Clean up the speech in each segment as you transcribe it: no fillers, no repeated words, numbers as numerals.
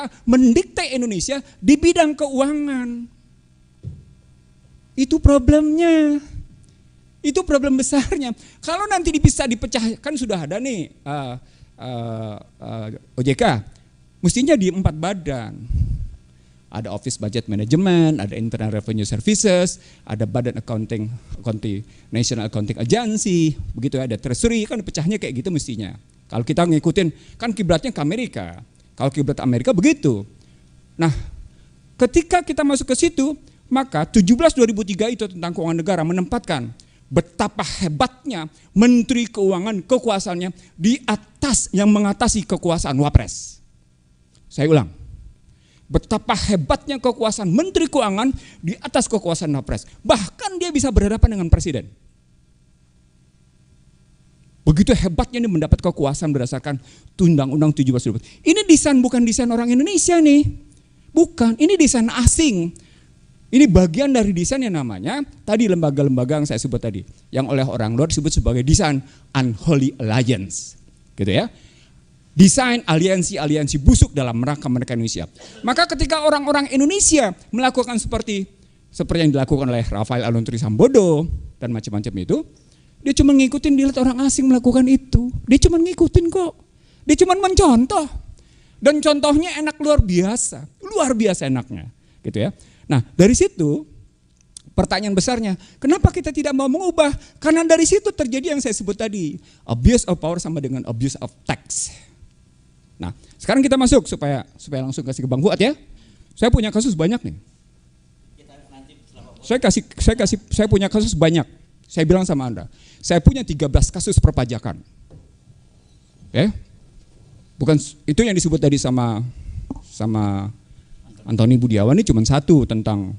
Amerika mendikte Indonesia di bidang keuangan. Itu problemnya. Itu problem besarnya. Kalau nanti bisa dipecah, kan sudah ada nih OJK, mestinya di 4 badan. Ada Office Budget Management, ada Internal Revenue Services, ada Badan Accounting, National Accounting Agency, begitu ya, ada Treasury, kan pecahnya kayak gitu mestinya. Kalau kita ngikutin, kan kiblatnya ke Amerika. Kalau kiblat Amerika begitu. Nah, ketika kita masuk ke situ, maka 17/2003 itu tentang keuangan negara menempatkan betapa hebatnya Menteri Keuangan kekuasaannya di atas yang mengatasi kekuasaan Wapres. Saya ulang. Betapa hebatnya kekuasaan Menteri Keuangan di atas kekuasaan Wapres. Bahkan dia bisa berhadapan dengan Presiden. Begitu hebatnya dia mendapat kekuasaan berdasarkan Undang-Undang 17. Ini desain bukan desain orang Indonesia nih. Bukan, ini desain asing. Ini bagian dari desain yang namanya, tadi lembaga-lembaga yang saya sebut tadi. Yang oleh orang luar disebut sebagai desain Unholy Alliance. Gitu ya. Desain aliansi-aliansi busuk dalam rangka mereka Indonesia. Maka ketika orang-orang Indonesia melakukan seperti yang dilakukan oleh Rafael Alun Trisambodo dan macam-macam itu, dia cuma ngikutin, dilihat orang asing melakukan itu. Dia cuma ngikutin kok. Dia cuma mencontoh. Dan contohnya enak luar biasa enaknya, gitu ya. Nah, dari situ pertanyaan besarnya, kenapa kita tidak mau mengubah? Karena dari situ terjadi yang saya sebut tadi, abuse of power sama dengan abuse of tax. Nah, sekarang kita masuk supaya langsung kasih ke Bang Fuad ya. Saya punya kasus banyak nih. Saya punya kasus banyak. Saya bilang sama Anda, saya punya 13 kasus perpajakan. Ya. Bukan itu yang disebut tadi sama Antoni Budiawan, ini cuma satu tentang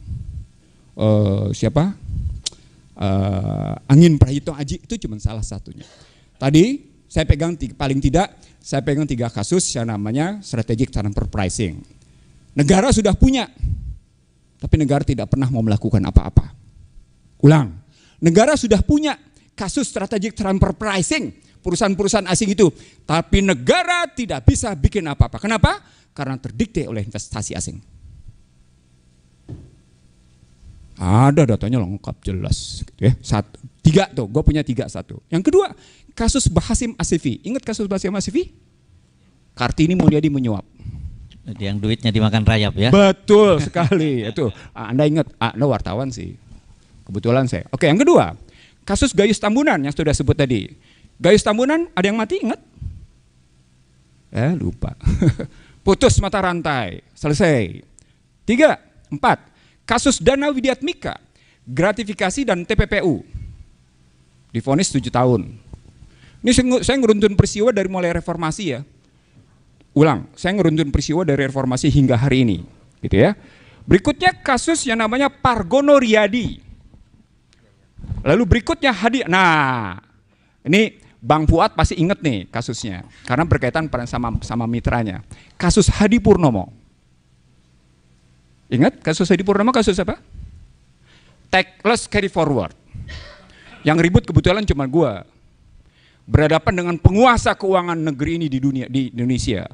Angin Prahito Aji, itu cuma salah satunya. Tadi saya pegang paling tidak 3 kasus yang namanya strategic transfer pricing. Negara sudah punya, tapi negara tidak pernah mau melakukan apa-apa. Ulang, negara sudah punya kasus strategic transfer pricing, perusahaan-perusahaan asing itu, tapi negara tidak bisa bikin apa-apa. Kenapa? Karena terdikte oleh investasi asing. Ada datanya lengkap jelas. Gitu ya. 3 tuh, gue punya 3 satu. Yang kedua, kasus Bahasim Asifi. Ingat kasus Bahasim Asifi? Kartini Mulyadi menyuap. Yang duitnya dimakan rayap ya? Betul sekali. Itu Anda ingat, Anda wartawan sih. Kebetulan saya. Oke, yang kedua, kasus Gayus Tambunan yang sudah sebut tadi. Gayus Tambunan ada yang mati, ingat? Lupa. Putus mata rantai, selesai. 3, 4. Kasus Dana Widiatmika, gratifikasi dan TPPU. Divonis 7 tahun. Ini saya ngeruntun peristiwa dari mulai reformasi ya. Ulang, saya ngeruntun peristiwa dari reformasi hingga hari ini. Gitu ya. Berikutnya kasus yang namanya Pargono Riyadi. Lalu berikutnya Hadi. Nah, ini Bang Fuad pasti ingat nih kasusnya. Karena berkaitan sama mitranya. Kasus Hadi Purnomo. Ingat kasus Hadi Purnomo kasus apa? Take less carry forward. Yang ribut kebetulan cuma gua. Berhadapan dengan penguasa keuangan negeri ini di Indonesia.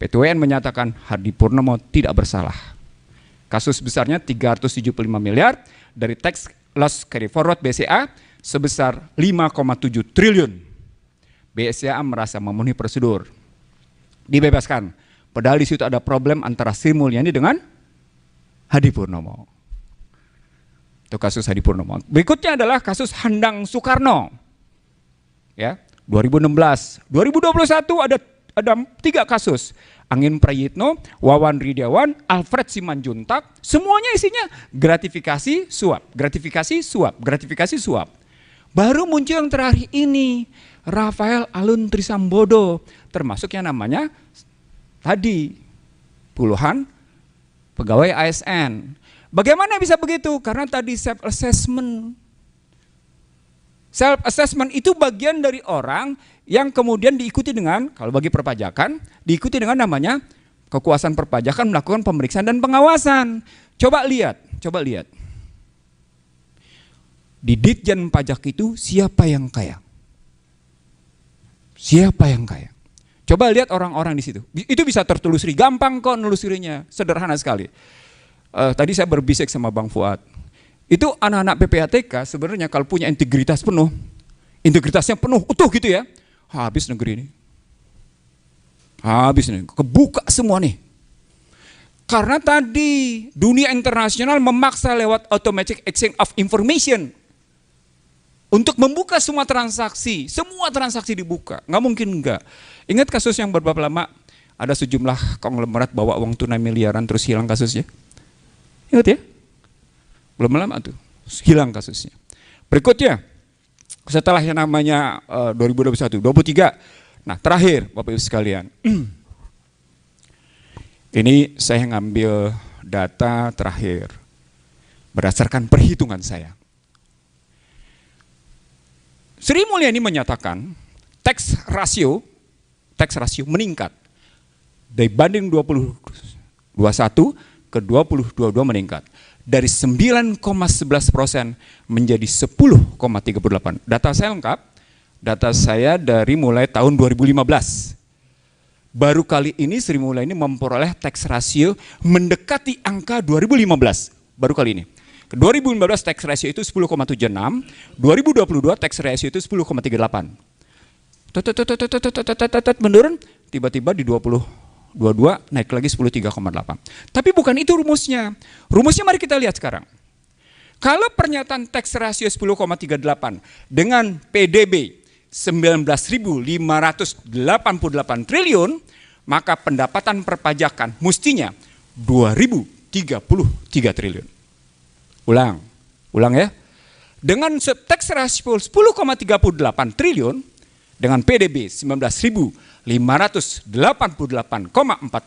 PT-UN menyatakan Hadi Purnomo tidak bersalah. Kasus besarnya 375 miliar dari tax loss carry forward BCA sebesar 5,7 triliun. BCA merasa memenuhi prosedur. Dibebaskan. Padahal di situ ada problem antara Sri Mulyani dengan Hadi Purnomo. Itu kasus Hadi Purnomo. Berikutnya adalah kasus Handang Soekarno. Ya, 2016, 2021 ada 3 kasus. Angin Prayitno, Wawan Ridiawan, Alfred Simanjuntak, semuanya isinya gratifikasi suap, gratifikasi suap, gratifikasi suap. Baru muncul yang terakhir ini, Rafael Alun Trisambodo, termasuk yang namanya tadi puluhan pegawai ASN. Bagaimana bisa begitu? Karena tadi self assessment. Self assessment itu bagian dari orang yang kemudian diikuti dengan, kalau bagi perpajakan, diikuti dengan namanya kekuasaan perpajakan melakukan pemeriksaan dan pengawasan. Coba lihat. Di Ditjen Pajak itu siapa yang kaya? Siapa yang kaya? Coba lihat orang-orang di situ. Itu bisa tertelusuri, gampang kok nelusurinya, sederhana sekali. Tadi saya berbisik sama Bang Fuad. Itu anak-anak PPATK sebenarnya kalau punya integritas penuh, integritasnya penuh, utuh gitu ya, habis negeri ini. Habis nih, kebuka semua nih. Karena tadi dunia internasional memaksa lewat automatic exchange of information untuk membuka semua transaksi dibuka, nggak mungkin enggak. Ingat kasus yang beberapa lama, ada sejumlah konglomerat bawa uang tunai miliaran terus hilang kasusnya? Ingat ya? Belum lama tuh, hilang kasusnya. Berikutnya, setelah yang namanya 2021, 23, nah terakhir Bapak Ibu sekalian, ini saya ngambil data terakhir berdasarkan perhitungan saya. Sri Mulyani menyatakan tax ratio meningkat dibanding 2021 ke 2022 meningkat dari 9,11% menjadi 10,38%. Data saya lengkap, data saya dari mulai tahun 2015. Baru kali ini Sri Mulyani memperoleh tax ratio mendekati angka 2015. Baru kali ini. 2015 tax ratio itu 10,76, 2022 tax ratio itu 10,38. Menurun, tiba-tiba di 2022 naik lagi 13,8. Tapi bukan itu rumusnya. Rumusnya mari kita lihat sekarang. Kalau pernyataan tax ratio 10,38 dengan PDB 19.588 triliun, maka pendapatan perpajakan mestinya 2.033 triliun. Ulang ya. Dengan tax ratio 10,38 triliun dengan PDB 19.588,4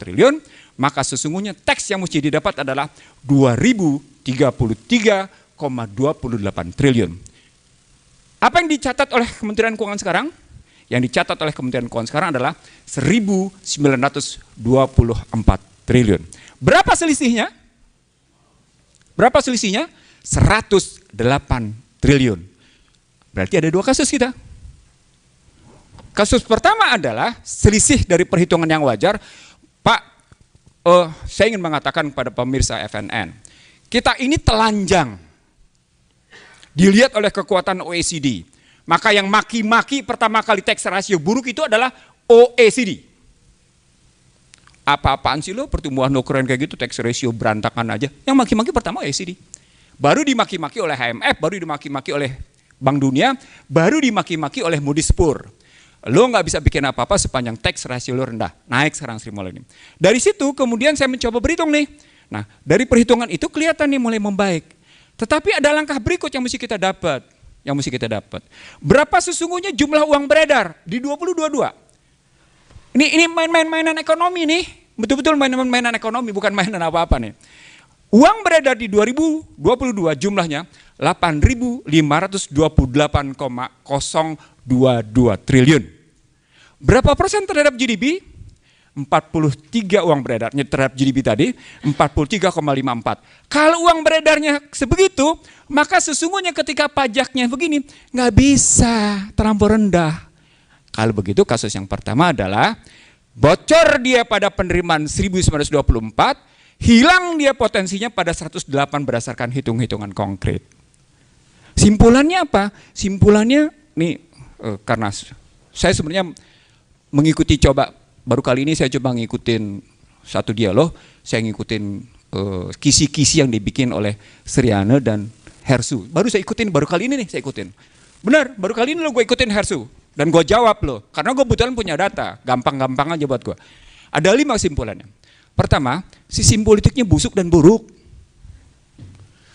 triliun, maka sesungguhnya tax yang mesti didapat adalah 2.033,28 triliun. Apa yang dicatat oleh Kementerian Keuangan sekarang? Yang dicatat oleh Kementerian Keuangan sekarang adalah 1.924 triliun. Berapa selisihnya? 108 triliun. Berarti ada dua kasus kita. Kasus pertama adalah selisih dari perhitungan yang wajar. Pak, saya ingin mengatakan kepada pemirsa FNN, kita ini telanjang. Dilihat oleh kekuatan OECD. Maka yang maki-maki pertama kali tax ratio buruk itu adalah OECD. Apa-apaan sih lo pertumbuhan lo keren kayak gitu, tax ratio berantakan aja. Yang maki-maki pertama OECD. Baru dimaki-maki oleh IMF, baru dimaki-maki oleh Bank Dunia, baru dimaki-maki oleh Moody's Pur. Lo nggak bisa bikin apa-apa sepanjang tax ratio lo rendah. Naik sekarang Sri Mulyani. Dari situ kemudian saya mencoba berhitung nih. Nah dari perhitungan itu kelihatan nih mulai membaik. Tetapi ada langkah berikut yang mesti kita dapat. Berapa sesungguhnya jumlah uang beredar di 2022? Ini mainan ekonomi nih, betul-betul mainan ekonomi, bukan mainan apa-apa nih. Uang beredar di 2022 jumlahnya 8.528,022 triliun. Berapa persen terhadap GDP? 43 uang beredarnya terhadap GDP tadi, 43,54. Kalau uang beredarnya sebegitu, maka sesungguhnya ketika pajaknya begini, nggak bisa terlampau rendah. Kalau begitu kasus yang pertama adalah bocor dia pada penerimaan 1924, hilang dia potensinya pada 108 berdasarkan hitung-hitungan konkret. Simpulannya apa? Simpulannya nih karena saya sebenarnya mengikuti baru kali ini saya coba ngikutin satu dialog, saya ngikutin kisi-kisi yang dibikin oleh Sriana dan Hersu. Baru kali ini saya ikutin. Benar, baru kali ini gue ikutin Hersu. Dan gue jawab loh, karena gue kebetulan punya data, gampang-gampang aja buat gue. Ada 5 kesimpulannya. Pertama, sistem politiknya busuk dan buruk.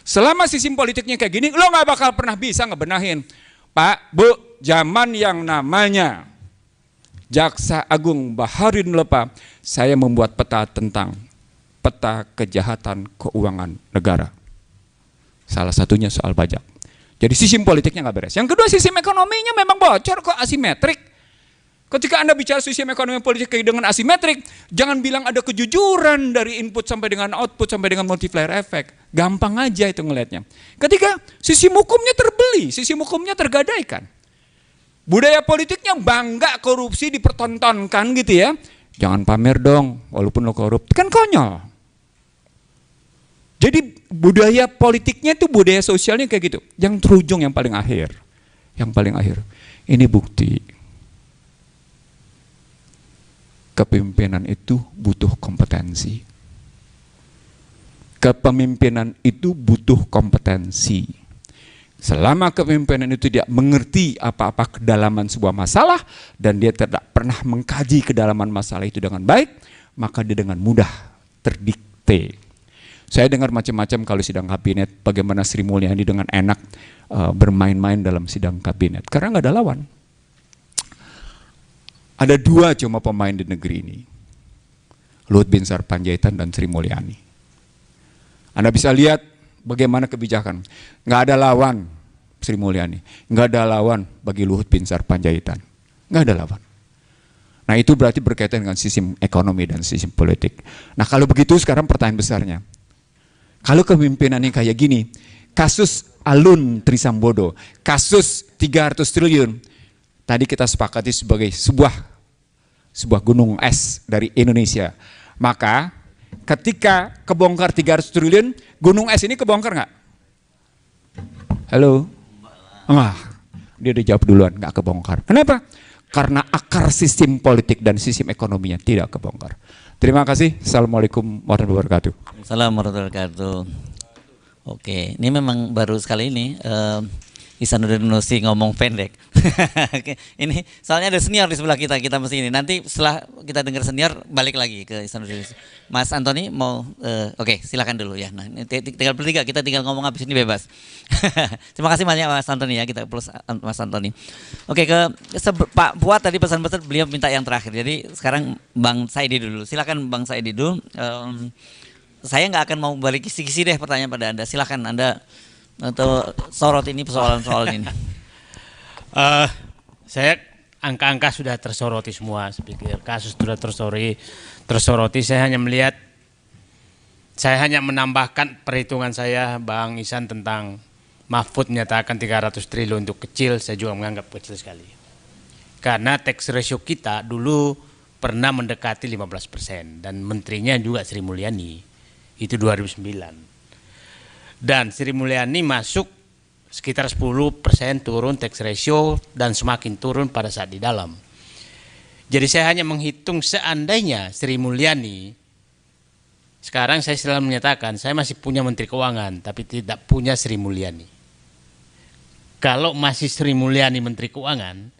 Selama sistem politiknya kayak gini, lo gak bakal pernah bisa ngebenahin. Pak, Bu, zaman yang namanya Jaksa Agung Baharudin Lopa, saya membuat peta tentang peta kejahatan keuangan negara. Salah satunya soal pajak. Jadi sistem politiknya nggak beres. Yang kedua, sistem ekonominya memang bocor kok, asimetrik. Ketika Anda bicara sistem ekonomi politik dengan asimetrik, jangan bilang ada kejujuran dari input sampai dengan output sampai dengan multiplier effect. Gampang aja itu ngelihatnya. Ketika sistem hukumnya terbeli, sistem hukumnya tergadaikan. Budaya politiknya bangga korupsi dipertontonkan gitu ya. Jangan pamer dong, walaupun lo korup. Kan konyol. Jadi budaya politiknya itu budaya sosialnya kayak gitu. Yang terujung yang paling akhir. Yang paling akhir. Ini bukti. Kepemimpinan itu butuh kompetensi. Kepemimpinan itu butuh kompetensi. Selama kepemimpinan itu tidak mengerti apa-apa kedalaman sebuah masalah dan dia tidak pernah mengkaji kedalaman masalah itu dengan baik, maka dia dengan mudah terdikte. Saya dengar macam-macam kalau sidang kabinet, bagaimana Sri Mulyani dengan enak bermain-main dalam sidang kabinet, karena nggak ada lawan. Ada dua cuma pemain di negeri ini, Luhut Binsar Panjaitan dan Sri Mulyani. Anda bisa lihat bagaimana kebijakan, nggak ada lawan Sri Mulyani, nggak ada lawan bagi Luhut Binsar Panjaitan, nggak ada lawan. Nah itu berarti berkaitan dengan sistem ekonomi dan sistem politik. Nah kalau begitu sekarang pertanyaan besarnya, kalau kepemimpinannya kayak gini, kasus Alun Trisambodo, kasus 300 triliun, tadi kita sepakati sebagai sebuah gunung es dari Indonesia, maka ketika kebongkar 300 triliun, gunung es ini kebongkar nggak? Halo? Dia udah jawab duluan, nggak kebongkar. Kenapa? Karena akar sistem politik dan sistem ekonominya tidak kebongkar. Terima kasih. Assalamualaikum warahmatullahi wabarakatuh. Assalamualaikum warahmatullahi wabarakatuh. Oke, ini memang baru sekali ini Ihsanuddin Nusi ngomong pendek. Oke, ini soalnya ada senior di sebelah kita mesti ini. Nanti setelah kita dengar senior balik lagi ke Ihsanuddin Nusi. Mas Antoni mau oke, silakan dulu ya. Nah, ini tinggal bertiga, kita tinggal ngomong habis ini bebas. Terima kasih banyak Mas Antoni ya, kita plus Mas Antoni. Oke, Pak Fuad tadi pesan-pesan beliau minta yang terakhir. Jadi sekarang Bang Saidi dulu. Silakan Bang Saidi dulu. Saya nggak akan mau balik kisi-kisi deh pertanyaan pada Anda. Silakan Anda atau sorot ini persoalan-soal ini. Saya angka-angka sudah tersoroti semua, saya pikir kasus sudah tersoroti. Saya hanya menambahkan perhitungan saya, Bang Ihsan, tentang Mahfud menyatakan 300 triliun untuk kecil. Saya juga menganggap kecil sekali, karena tax ratio kita dulu pernah mendekati 15% dan menterinya juga Sri Mulyani, itu 2009. Dan Sri Mulyani masuk sekitar 10% turun tax ratio dan semakin turun pada saat di dalam. Jadi saya hanya menghitung seandainya Sri Mulyani, sekarang saya selalu menyatakan saya masih punya Menteri Keuangan tapi tidak punya Sri Mulyani. Kalau masih Sri Mulyani Menteri Keuangan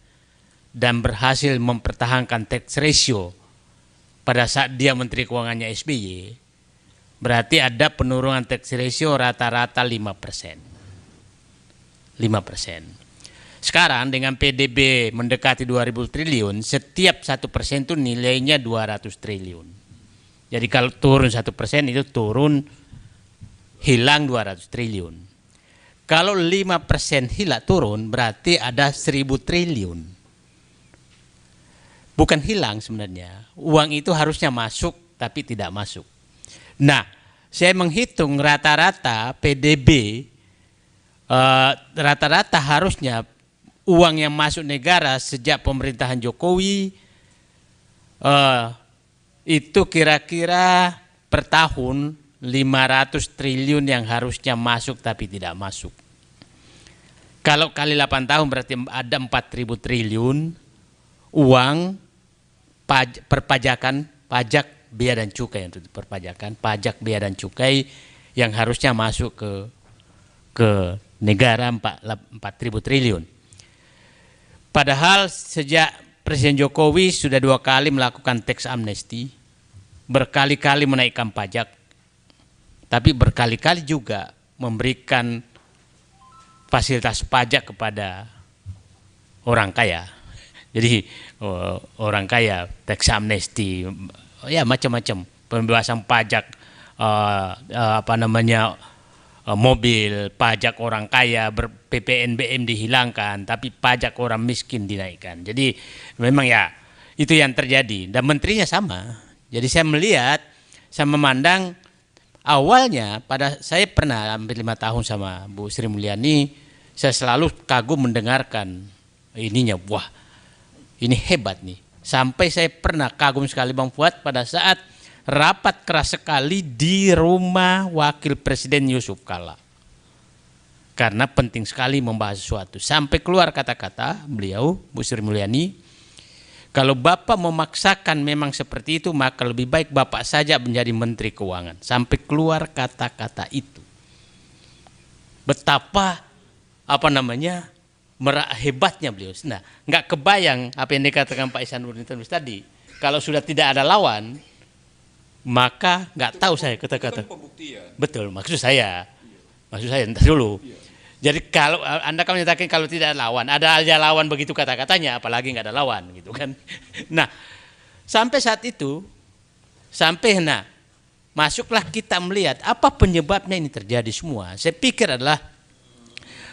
dan berhasil mempertahankan tax ratio pada saat dia Menteri Keuangannya SBY, berarti ada penurunan tax ratio rata-rata 5%. Sekarang dengan PDB mendekati 2000 triliun, setiap 1% itu nilainya 200 triliun. Jadi kalau turun 1% itu hilang 200 triliun. Kalau 5% turun berarti ada 1000 triliun. Bukan hilang sebenarnya, uang itu harusnya masuk tapi tidak masuk. Nah, saya menghitung rata-rata PDB, rata-rata harusnya uang yang masuk negara sejak pemerintahan Jokowi itu kira-kira per tahun 500 triliun yang harusnya masuk tapi tidak masuk. Kalau kali 8 tahun berarti ada 4.000 triliun uang perpajakan, pajak bea dan cukai, untuk perpajakan pajak bea dan cukai yang harusnya masuk ke negara 4.000 triliun. Padahal sejak Presiden Jokowi sudah 2 kali melakukan tax amnesty, berkali-kali menaikkan pajak, tapi berkali-kali juga memberikan fasilitas pajak kepada orang kaya. Jadi orang kaya tax amnesty, ya macam-macam, pembebasan pajak mobil, pajak orang kaya, PPNBM dihilangkan, tapi pajak orang miskin dinaikkan. Jadi memang ya itu yang terjadi, dan menterinya sama. Jadi saya memandang awalnya, saya pernah hampir 5 tahun sama Bu Sri Mulyani, saya selalu kagum mendengarkan ininya, wah ini hebat nih. Sampai saya pernah kagum sekali Bang Fuad pada saat rapat keras sekali di rumah Wakil Presiden Yusuf Kala. Karena penting sekali membahas sesuatu. Sampai keluar kata-kata beliau, Bu Sri Mulyani, kalau Bapak memaksakan memang seperti itu, maka lebih baik Bapak saja menjadi Menteri Keuangan. Sampai keluar kata-kata itu. Betapa hebatnya beliau. Nah, nggak kebayang apa yang dikatakan Pak Ihsanuddin tadi. Kalau sudah tidak ada lawan, maka nggak tahu saya kata-kata. Betul, maksud saya entar dulu. Jadi kalau Anda kan menyatakan kalau tidak ada lawan, ada aja lawan begitu kata-katanya, apalagi nggak ada lawan gitu kan. Nah, sampai saat itu, masuklah kita melihat apa penyebabnya ini terjadi semua. Saya pikir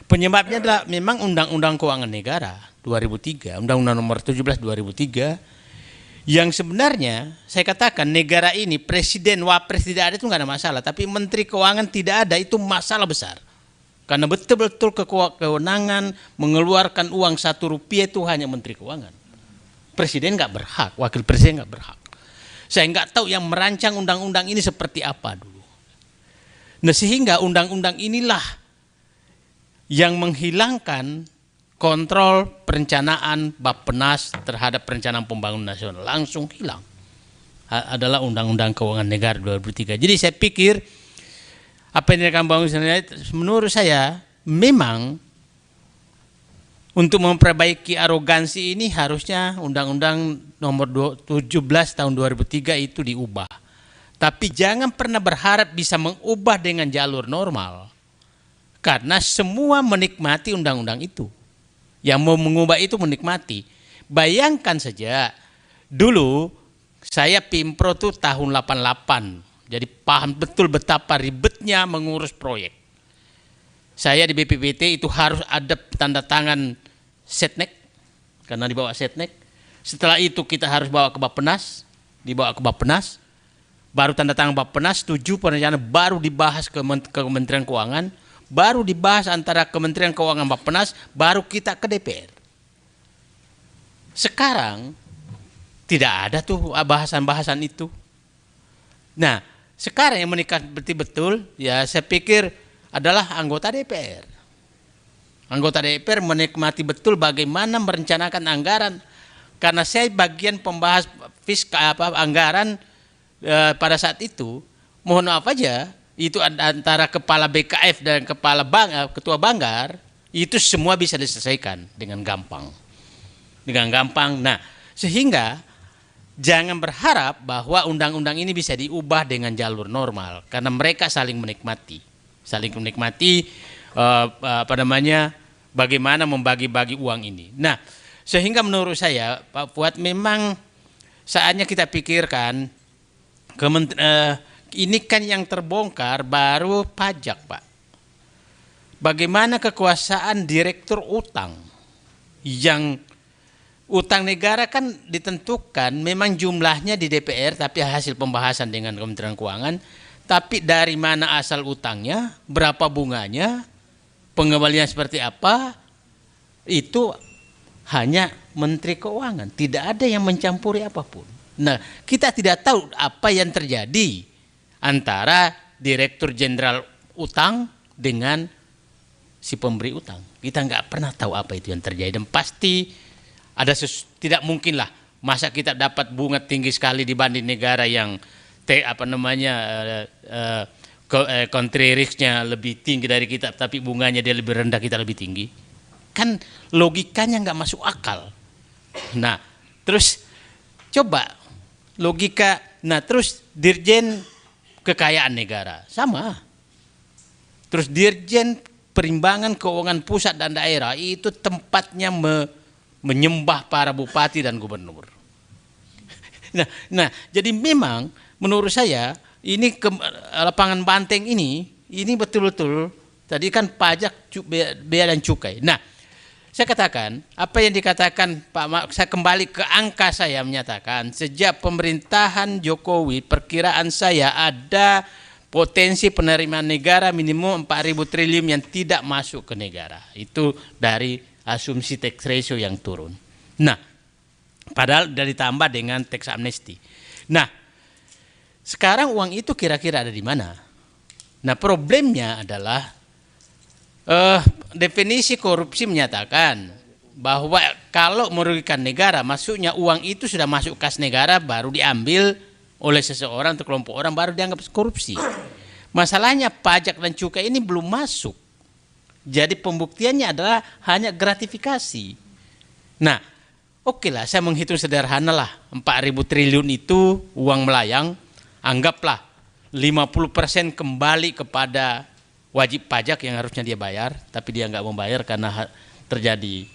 penyebabnya adalah memang Undang-Undang Keuangan Negara 2003, Undang-Undang Nomor 17 2003, yang sebenarnya saya katakan negara ini presiden, wapres tidak ada itu nggak ada masalah, tapi menteri keuangan tidak ada itu masalah besar. Karena betul-betul kewenangan mengeluarkan uang Rp1 itu hanya menteri keuangan. Presiden nggak berhak, wakil presiden nggak berhak. Saya nggak tahu yang merancang undang-undang ini seperti apa dulu. Nah, sehingga undang-undang inilah yang menghilangkan kontrol perencanaan Bappenas terhadap perencanaan pembangunan nasional, langsung hilang. Adalah Undang-Undang Keuangan Negara 2003. Jadi saya pikir apa yang dikatakan Bang Ihsanuddin, menurut saya memang untuk memperbaiki arogansi ini harusnya Undang-Undang Nomor 17 tahun 2003 itu diubah. Tapi jangan pernah berharap bisa mengubah dengan jalur normal. Karena semua menikmati undang-undang itu. Yang mau mengubah itu menikmati. Bayangkan saja, dulu saya Pimpro tuh tahun 88. Jadi paham betul betapa ribetnya mengurus proyek. Saya di BPPT itu harus ada tanda tangan Setnek, karena dibawa Setnek. Setelah itu kita harus bawa ke Bappenas, dibawa ke Bappenas. Baru tanda tangan Bappenas, setuju perencanaan, baru dibahas ke Kementerian Keuangan. Baru dibahas antara Kementerian Keuangan Bappenas, baru kita ke DPR. Sekarang tidak ada tuh bahasan-bahasan itu. Nah, sekarang yang menikah betul-betul ya saya pikir adalah anggota DPR. Anggota DPR menikmati betul bagaimana merencanakan anggaran. Karena saya bagian pembahas anggaran pada saat itu, mohon maaf aja, itu antara kepala BKF dan ketua Banggar itu semua bisa diselesaikan dengan gampang. Nah, sehingga jangan berharap bahwa undang-undang ini bisa diubah dengan jalur normal karena mereka saling menikmati bagaimana membagi-bagi uang ini. Nah, sehingga menurut saya Pak Fuad memang saatnya kita pikirkan ini kan yang terbongkar baru pajak, Pak. Bagaimana kekuasaan direktur utang, yang utang negara kan ditentukan memang jumlahnya di DPR tapi hasil pembahasan dengan Kementerian Keuangan, tapi dari mana asal utangnya, berapa bunganya, pengembalian seperti apa, itu hanya Menteri Keuangan, tidak ada yang mencampuri apapun. Nah, kita tidak tahu apa yang terjadi antara Direktur Jenderal Utang dengan si pemberi utang. Kita nggak pernah tahu apa itu yang terjadi, dan pasti ada tidak mungkin lah masa kita dapat bunga tinggi sekali dibanding negara yang country risk-nya lebih tinggi dari kita, tapi bunganya dia lebih rendah, kita lebih tinggi. Kan logikanya nggak masuk akal. Nah, terus coba logika, nah terus Dirjen Kekayaan Negara sama. Terus Dirjen Perimbangan Keuangan Pusat dan Daerah itu tempatnya menyembah para bupati dan gubernur. Nah, jadi memang menurut saya ini lapangan banteng ini betul-betul tadi kan pajak, bea dan cukai. Nah, saya katakan apa yang dikatakan Pak, saya kembali ke angka, saya menyatakan sejak pemerintahan Jokowi perkiraan saya ada potensi penerimaan negara minimum 4.000 triliun yang tidak masuk ke negara. Itu dari asumsi tax ratio yang turun. Nah, padahal sudah ditambah dengan tax amnesty. Nah, sekarang uang itu kira-kira ada di mana? Nah, problemnya adalah definisi korupsi menyatakan bahwa kalau merugikan negara, maksudnya uang itu sudah masuk kas negara baru diambil oleh seseorang atau kelompok orang baru dianggap korupsi. Masalahnya pajak dan cukai ini belum masuk. Jadi pembuktiannya adalah hanya gratifikasi. Nah, oke lah, saya menghitung sederhana lah, 4.000 triliun itu uang melayang, anggaplah 50% kembali kepada wajib pajak yang harusnya dia bayar, tapi dia nggak membayar karena terjadi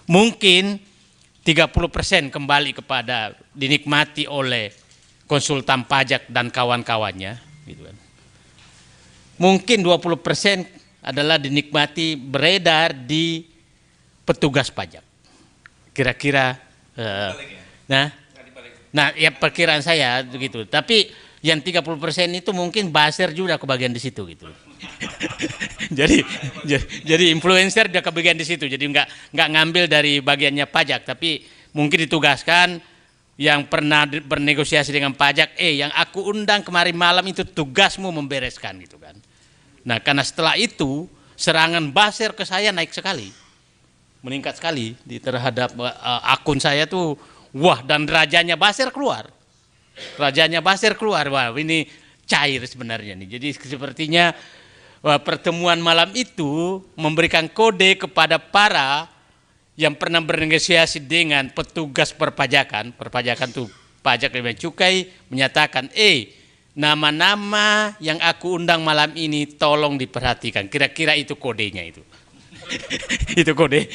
mungkin 30% kembali kepada dinikmati oleh konsultan pajak dan kawan-kawannya, gitu kan. Mungkin 20% adalah dinikmati beredar di petugas pajak. Kira-kira, nah ya perkiraan saya begitu. Tapi yang 30% itu mungkin buzzer juga kebagian di situ gitu. jadi influencer dia kebagian di situ. Jadi nggak ngambil dari bagiannya pajak, tapi mungkin ditugaskan yang pernah bernegosiasi dengan pajak. Yang aku undang kemarin malam itu tugasmu membereskan gitu kan. Nah, karena setelah itu serangan buzzer ke saya naik sekali. Meningkat sekali terhadap akun saya tuh, wah, dan rajanya buzzer keluar. Wah, ini cair sebenarnya nih. Jadi sepertinya pertemuan malam itu memberikan kode kepada para yang pernah bernegosiasi dengan petugas perpajakan tuh pajak dan cukai, menyatakan nama-nama yang aku undang malam ini tolong diperhatikan. Kira-kira itu kodenya itu.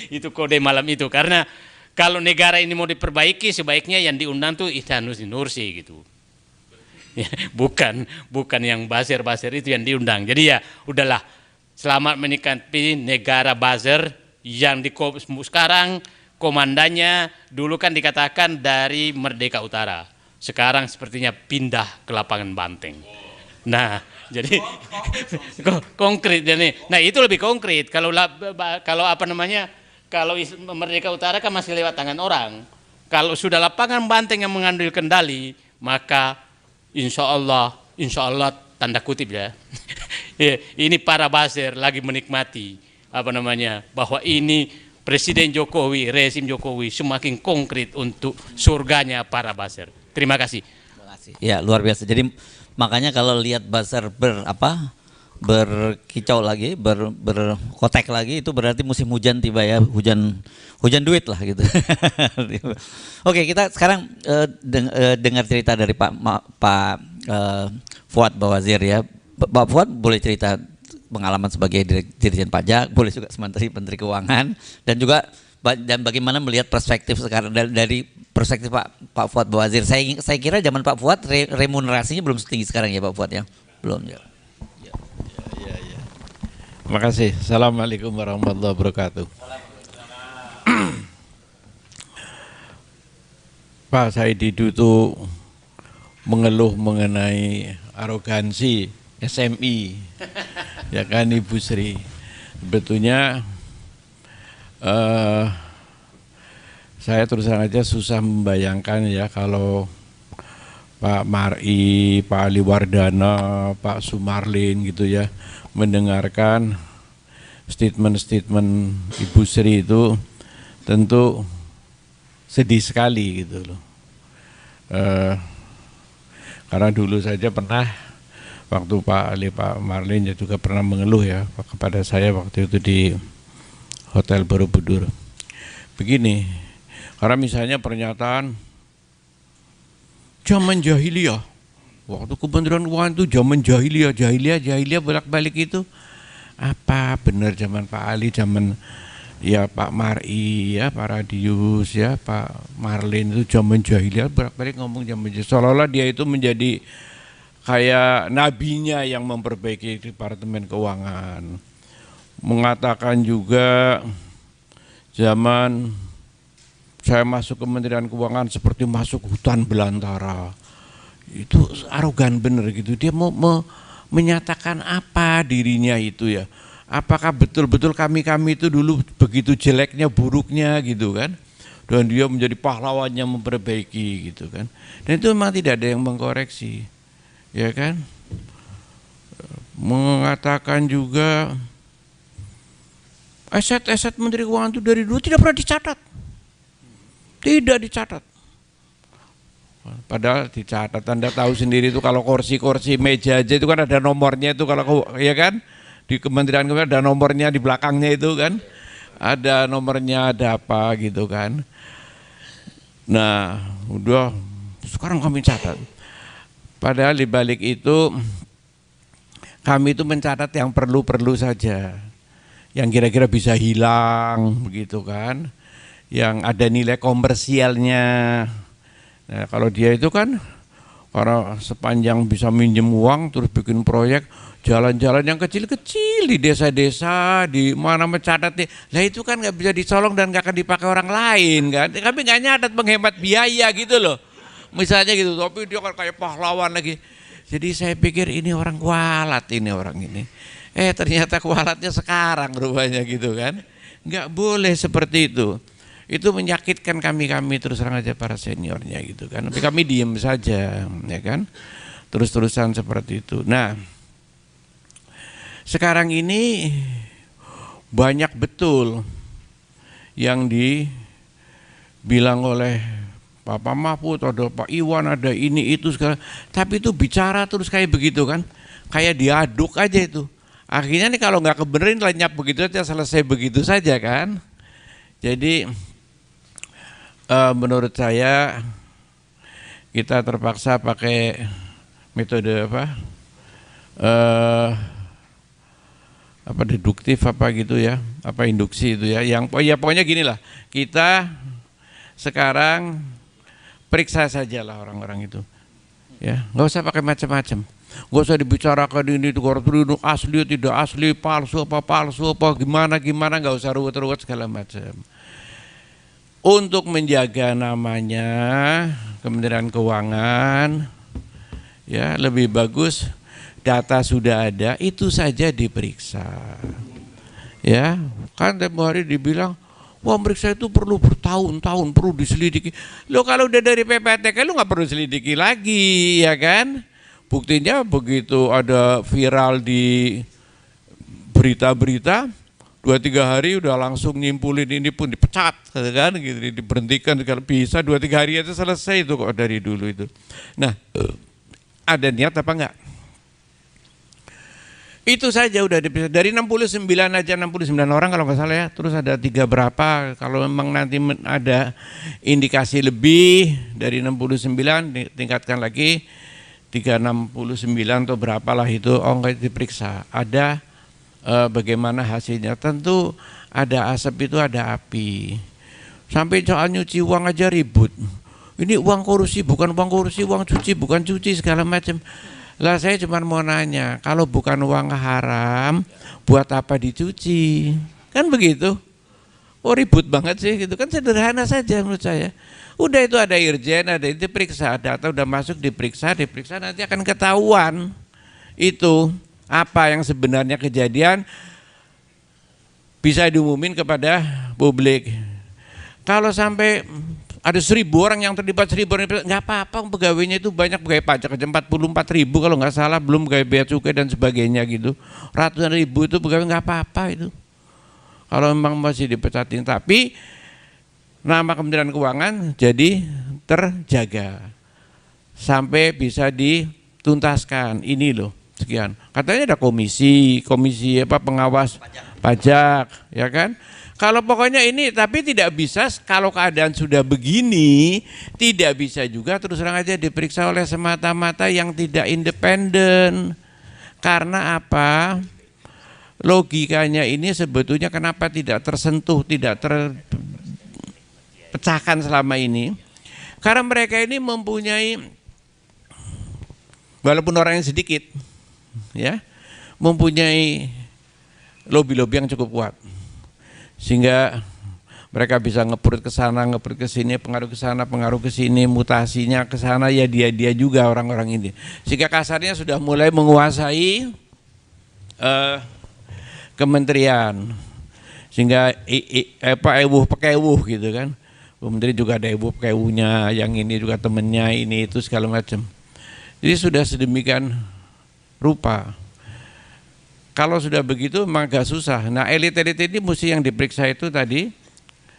itu kode malam itu, karena kalau negara ini mau diperbaiki sebaiknya yang diundang tuh Ihsanuddin Nursi gitu. Ya, bukan yang buzzer itu yang diundang. Jadi ya udahlah, selamat menikmati negara buzzer yang sekarang komandannya dulu kan dikatakan dari Merdeka Utara. Sekarang sepertinya pindah ke lapangan Banteng. Nah, jadi konkret nih. Nah, itu lebih konkret. Kalau Merdeka Utara kan masih lewat tangan orang. Kalau sudah lapangan Banteng yang mengambil kendali, maka insya Allah tanda kutip ya. Ini para buzzer lagi menikmati bahwa ini Presiden Jokowi, rezim Jokowi semakin konkret untuk surganya para buzzer. Terima kasih. Ya, luar biasa. Jadi makanya kalau lihat buzzer berkicau lagi, berkotek lagi, itu berarti musim hujan tiba ya, hujan duit lah gitu. Oke, kita sekarang dengar cerita dari Pak Fuad Bawazir ya. Pak Fuad boleh cerita pengalaman sebagai Dirjen Pajak, boleh juga sebagai Menteri Keuangan, dan bagaimana melihat perspektif sekarang dari perspektif Pak Fuad Bawazir. Saya kira zaman Pak Fuad remunerasinya belum setinggi sekarang ya Pak Fuad ya, belum ya. Terima kasih. Assalamualaikum warahmatullahi wabarakatuh. Pak Said Didu itu mengeluh mengenai arogansi SMI, ya kan Ibu Sri. Sebetulnya saya terus terang aja susah membayangkan ya kalau Pak Mari, Pak Ali Wardana, Pak Sumarlin gitu ya mendengarkan statement-statement Ibu Sri itu tentu sedih sekali gitu loh. Karena dulu saja pernah waktu Pak Ali, Pak Marlin juga pernah mengeluh ya kepada saya waktu itu di Hotel Borobudur. Begini, karena misalnya pernyataan zaman jahiliyah, waktu Kementerian Keuangan itu zaman jahiliyah bolak-balik itu apa benar zaman Pak Ali, zaman ya Pak Mari, ya Pak Radius, ya Pak Marlin itu zaman jahiliyah bolak-balik ngomong zaman jahiliyah, seolah-olah dia itu menjadi kayak nabinya yang memperbaiki Departemen Keuangan. Mengatakan juga zaman saya masuk Kementerian Keuangan seperti masuk hutan belantara. Itu arogan bener gitu. Dia mau menyatakan apa dirinya itu ya. apakah betul-betul kami itu dulu begitu jeleknya, buruknya gitu kan, dan dia menjadi pahlawannya memperbaiki gitu kan, dan itu memang tidak ada yang mengkoreksi, ya kan. Mengatakan juga aset Menteri Keuangan itu dari dulu tidak pernah dicatat, tidak dicatat. Padahal dicatat, Anda tahu sendiri itu kalau kursi meja aja itu kan ada nomornya itu, kalau ya kan di kementerian ada nomornya di belakangnya itu kan, ada nomornya, ada apa gitu kan. Nah udah sekarang kami catat, padahal di balik itu kami itu mencatat yang perlu saja, yang kira-kira bisa hilang begitu kan, yang ada nilai komersialnya. Nah, kalau dia itu kan karena sepanjang bisa minjem uang terus bikin proyek jalan-jalan yang kecil-kecil di desa-desa, di mana mencatat nih, lah itu kan nggak bisa dicolong dan nggak akan dipakai orang lain kan. Kami nggak nyatat, menghemat biaya gitu loh, misalnya gitu. Tapi dia kan kayak pahlawan lagi. Jadi saya pikir ini orang kualat ini orang ini. Ternyata kualatnya sekarang rupanya gitu kan. Nggak boleh seperti itu. Itu menyakitkan kami terus terang aja para seniornya gitu kan. Tapi kami diem saja, ya kan. Terus-terusan seperti itu. Nah, sekarang ini banyak betul yang dibilang oleh Pak Mahfud, ada Pak Iwan, ada ini itu segala. Tapi itu bicara terus kayak begitu kan. Kayak diaduk aja itu. Akhirnya nih kalau nggak kebenerin lenyap begitu aja, selesai begitu saja kan. Jadi menurut saya kita terpaksa pakai metode deduktif apa gitu ya, apa induksi itu ya, yang ya pokoknya gini lah, kita sekarang periksa sajalah orang-orang itu ya, nggak usah pakai macam-macam, nggak usah dibicarakan ini itu asli tidak asli, palsu apa gimana, nggak usah ruwet-ruwet segala macam. Untuk menjaga namanya Kementerian Keuangan, ya lebih bagus data sudah ada, itu saja diperiksa. Ya, kan tempo hari dibilang, wah meriksa itu perlu bertahun-tahun, perlu diselidiki. Lo kalau udah dari PPTK lo nggak perlu selidiki lagi, ya kan? Buktinya begitu ada viral di berita-berita, 2-3 hari udah langsung nyimpulin ini pun dipecat, kan? Gitu, diberhentikan kalau bisa 2-3 hari aja selesai itu kok dari dulu itu. Nah, ada niat apa enggak? Itu saja udah dipisah. Dari 69 aja, 69 orang kalau nggak salah ya. Terus ada 3 berapa, kalau memang nanti ada indikasi lebih dari 69 ditingkatkan lagi 369 atau berapalah itu, nggak diperiksa. Ada bagaimana hasilnya. Tentu ada asap itu ada api. Sampai soal nyuci uang aja ribut. Ini uang korupsi, bukan uang korupsi, uang cuci, bukan cuci segala macam. Lah saya cuma mau nanya, kalau bukan uang haram, buat apa dicuci? Kan begitu. Oh ribut banget sih gitu kan, sederhana saja menurut saya. Udah itu ada irjen, ada itu diperiksa, data udah masuk diperiksa nanti akan ketahuan itu apa yang sebenarnya kejadian, bisa diumumin kepada publik. Kalau sampai ada 1.000 orang yang terlibat, 1.000 orang nggak apa-apa, pegawainya itu banyak, pegawai pajak aja 44.000 kalau nggak salah, belum pegawai bea cukai dan sebagainya gitu, ratusan ribu itu pegawai, nggak apa-apa itu. Kalau memang masih dipecatin, tapi nama Kementerian Keuangan jadi terjaga sampai bisa dituntaskan. Ini loh sekian. Katanya ada komisi apa pengawas pajak, ya kan? Kalau pokoknya ini, tapi tidak bisa kalau keadaan sudah begini, tidak bisa juga terus terang aja diperiksa oleh semata-mata yang tidak independen. Karena apa? Logikanya ini sebetulnya kenapa tidak tersentuh, tidak terpecahkan selama ini? Karena mereka ini mempunyai, walaupun orangnya sedikit, ya, mempunyai lobby-lobby yang cukup kuat, sehingga mereka bisa ngeprut ke sana, ngeprut ke sini, pengaruh ke sana, pengaruh ke sini, mutasinya ke sana, ya dia juga orang-orang ini. Sehingga kasarnya sudah mulai menguasai kementerian. Sehingga ewuh pekewuh gitu kan. Bu Menteri juga ada ewuh pekewuhnya, yang ini juga temennya, ini itu segala macam. Jadi sudah sedemikian rupa. Kalau sudah begitu memang agak susah. Nah elit-elit ini mesti yang diperiksa itu tadi,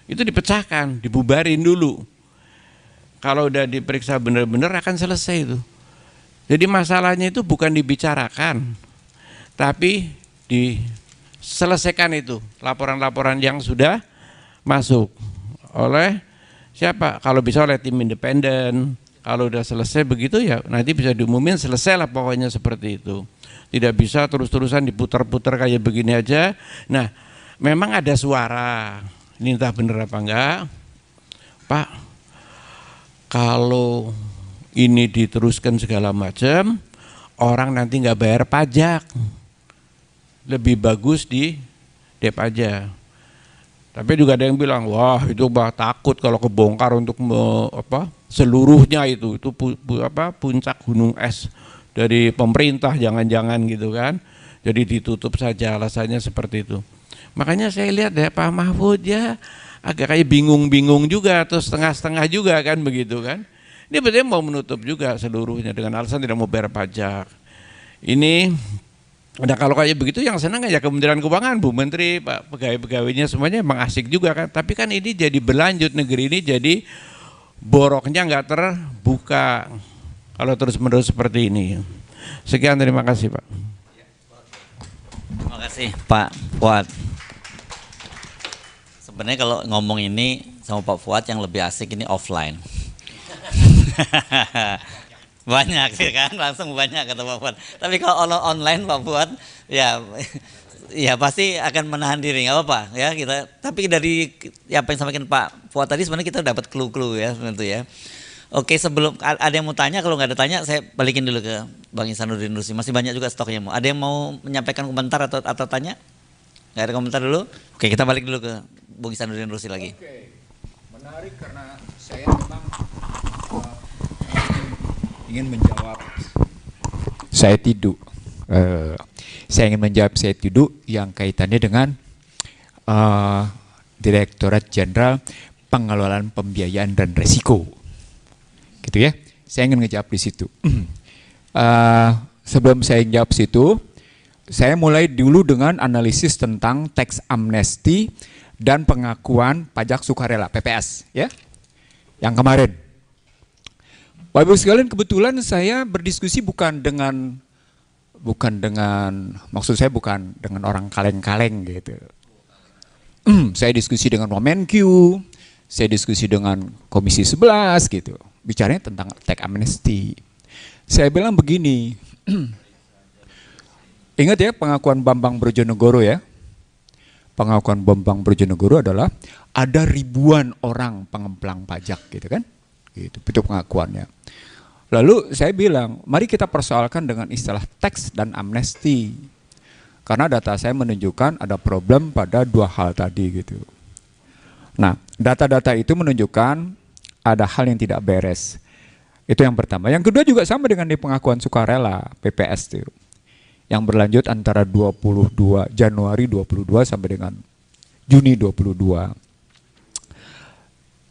itu dipecahkan, dibubarin dulu. Kalau udah diperiksa benar-benar akan selesai itu. Jadi masalahnya itu bukan dibicarakan, tapi diselesaikan itu laporan-laporan yang sudah masuk oleh siapa? Kalau bisa oleh tim independen. Kalau udah selesai begitu ya nanti bisa diumumin, selesai lah pokoknya seperti itu. Tidak bisa terus-terusan diputar-putar kayak begini aja. Nah, memang ada suara. Ini entah benar apa enggak. Pak, kalau ini diteruskan segala macam, orang nanti nggak bayar pajak. Lebih bagus di dep aja. Tapi juga ada yang bilang, wah itu takut kalau kebongkar untuk seluruhnya itu puncak gunung es dari pemerintah, jangan-jangan gitu kan. Jadi ditutup saja, alasannya seperti itu. Makanya saya lihat ya Pak Mahfud ya agak kayak bingung-bingung juga atau setengah-setengah juga kan begitu kan. Dia betulnya mau menutup juga seluruhnya dengan alasan tidak mau bayar pajak. Ini, nah kalau kayak begitu yang senang ya Kementerian Keuangan, Bu Menteri, Pak pegawai-pegawainya semuanya emang asik juga kan. Tapi kan ini jadi berlanjut, negeri ini jadi boroknya nggak terbuka kalau terus-menerus seperti ini. Sekian, terima kasih Pak. Terima kasih Pak Fuad. Sebenarnya kalau ngomong ini sama Pak Fuad yang lebih asik ini offline. Banyak sih kan, langsung banyak kata Pak Fuad. Tapi kalau online Pak Fuad ya pasti akan menahan diri, nggak apa-apa ya kita. Tapi dari apa yang sampaikan Pak Fuad tadi sebenarnya kita dapat clue-clue ya sebenarnya ya. Oke, sebelum ada yang mau tanya, kalau nggak ada tanya saya balikin dulu ke Bang Ihsanuddin Nursi. Masih banyak juga stoknya mau. Ada yang mau menyampaikan komentar atau tanya? Nggak ada komentar dulu? Oke, kita balik dulu ke Bang Ihsanuddin Nursi lagi. Oke, menarik karena saya memang ingin menjawab. Saya ingin menjawab saya tidur yang kaitannya dengan Direktorat Jenderal Pengelolaan Pembiayaan dan Resiko. Gitu ya, saya ingin ngejawab di situ. Sebelum saya jawab situ, saya mulai dulu dengan analisis tentang tax amnesty dan pengakuan pajak sukarela (PPS) ya, yang kemarin. Bapak Ibu sekalian, kebetulan saya berdiskusi bukan dengan maksud saya bukan dengan orang kaleng-kaleng gitu. Saya diskusi dengan Wamenkyu, saya diskusi dengan Komisi 11 gitu. Bicaranya tentang tax amnesty. Saya bilang begini, ingat ya pengakuan Bambang Brojonegoro ya. Pengakuan Bambang Brojonegoro adalah ada ribuan orang pengemplang pajak gitu kan. Gitu, itu pengakuannya. Lalu saya bilang, mari kita persoalkan dengan istilah tax dan amnesty. Karena data saya menunjukkan ada problem pada dua hal tadi gitu. Nah, data-data itu menunjukkan ada hal yang tidak beres. Itu yang pertama. Yang kedua juga sama dengan di pengakuan sukarela PPS itu. Yang berlanjut antara Januari 22 sampai dengan Juni 22.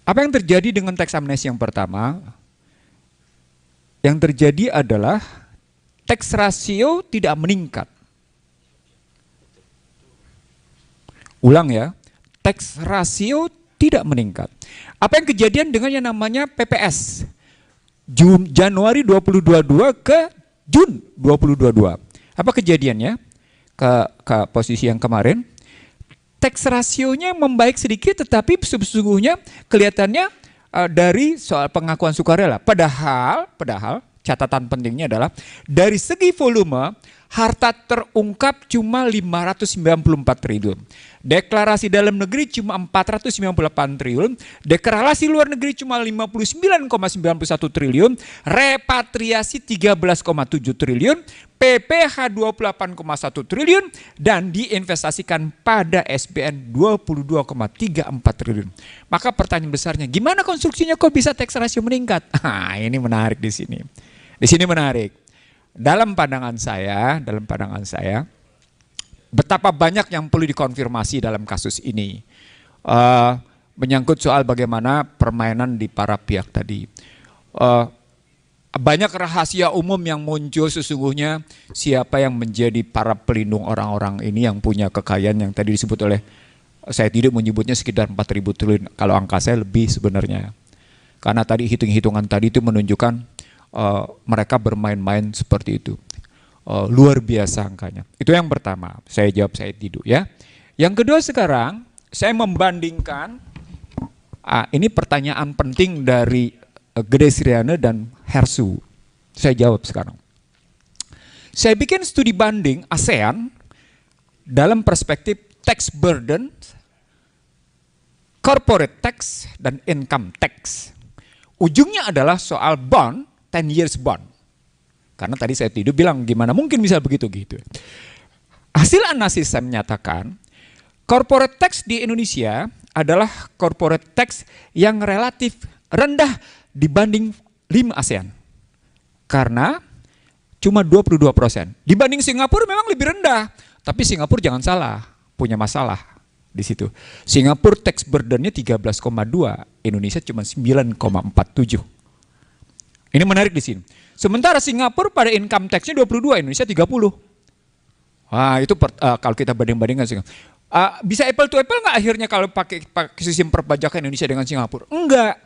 Apa yang terjadi dengan tax amnesty yang pertama? Yang terjadi adalah tax ratio tidak meningkat. Ulang ya, tax ratio tidak meningkat. Apa yang kejadian dengan yang namanya PPS? Januari 2022 ke Jun 2022. Apa kejadiannya? Ke posisi yang kemarin, tax rasionya membaik sedikit, tetapi sesungguhnya kelihatannya dari soal pengakuan sukarela. Padahal catatan pentingnya adalah dari segi volume harta terungkap cuma 594 triliun. Deklarasi dalam negeri cuma 498 triliun, deklarasi luar negeri cuma 59,91 triliun, repatriasi 13,7 triliun, PPH 28,1 triliun, dan diinvestasikan pada SBN 22,34 triliun. Maka pertanyaan besarnya, gimana konstruksinya kok bisa tax ratio meningkat? Ini menarik di sini. Di sini menarik. Dalam pandangan saya, betapa banyak yang perlu dikonfirmasi dalam kasus ini. Menyangkut soal bagaimana permainan di para pihak tadi. Banyak rahasia umum yang muncul sesungguhnya, siapa yang menjadi para pelindung orang-orang ini yang punya kekayaan yang tadi disebut oleh, saya tidak menyebutnya sekitar 4.000 triliun, kalau angka saya lebih sebenarnya. Karena tadi hitung-hitungan tadi itu menunjukkan mereka bermain-main seperti itu. Luar biasa angkanya. Itu yang pertama, saya jawab saya tidak ya. Yang kedua sekarang, saya membandingkan, ini pertanyaan penting dari Gede Sriana dan Hersu. Saya jawab sekarang. Saya bikin studi banding ASEAN dalam perspektif tax burden, corporate tax, dan income tax. Ujungnya adalah soal bond, 10 years bond. Karena tadi saya tidur bilang gimana mungkin bisa begitu gitu. Hasil analisis saya menyatakan corporate tax di Indonesia adalah corporate tax yang relatif rendah dibanding 5 ASEAN. Karena cuma 22%. Dibanding Singapura memang lebih rendah, tapi Singapura jangan salah, punya masalah di situ. Singapura tax burden-nya 13,2, Indonesia cuma 9,47. Ini menarik di sini. Sementara Singapura pada income tax-nya 22, Indonesia 30. Wah, itu kalau kita banding-bandingkan Singapura. Bisa apple to apple nggak akhirnya kalau pakai sistem perpajakan Indonesia dengan Singapura? Enggak.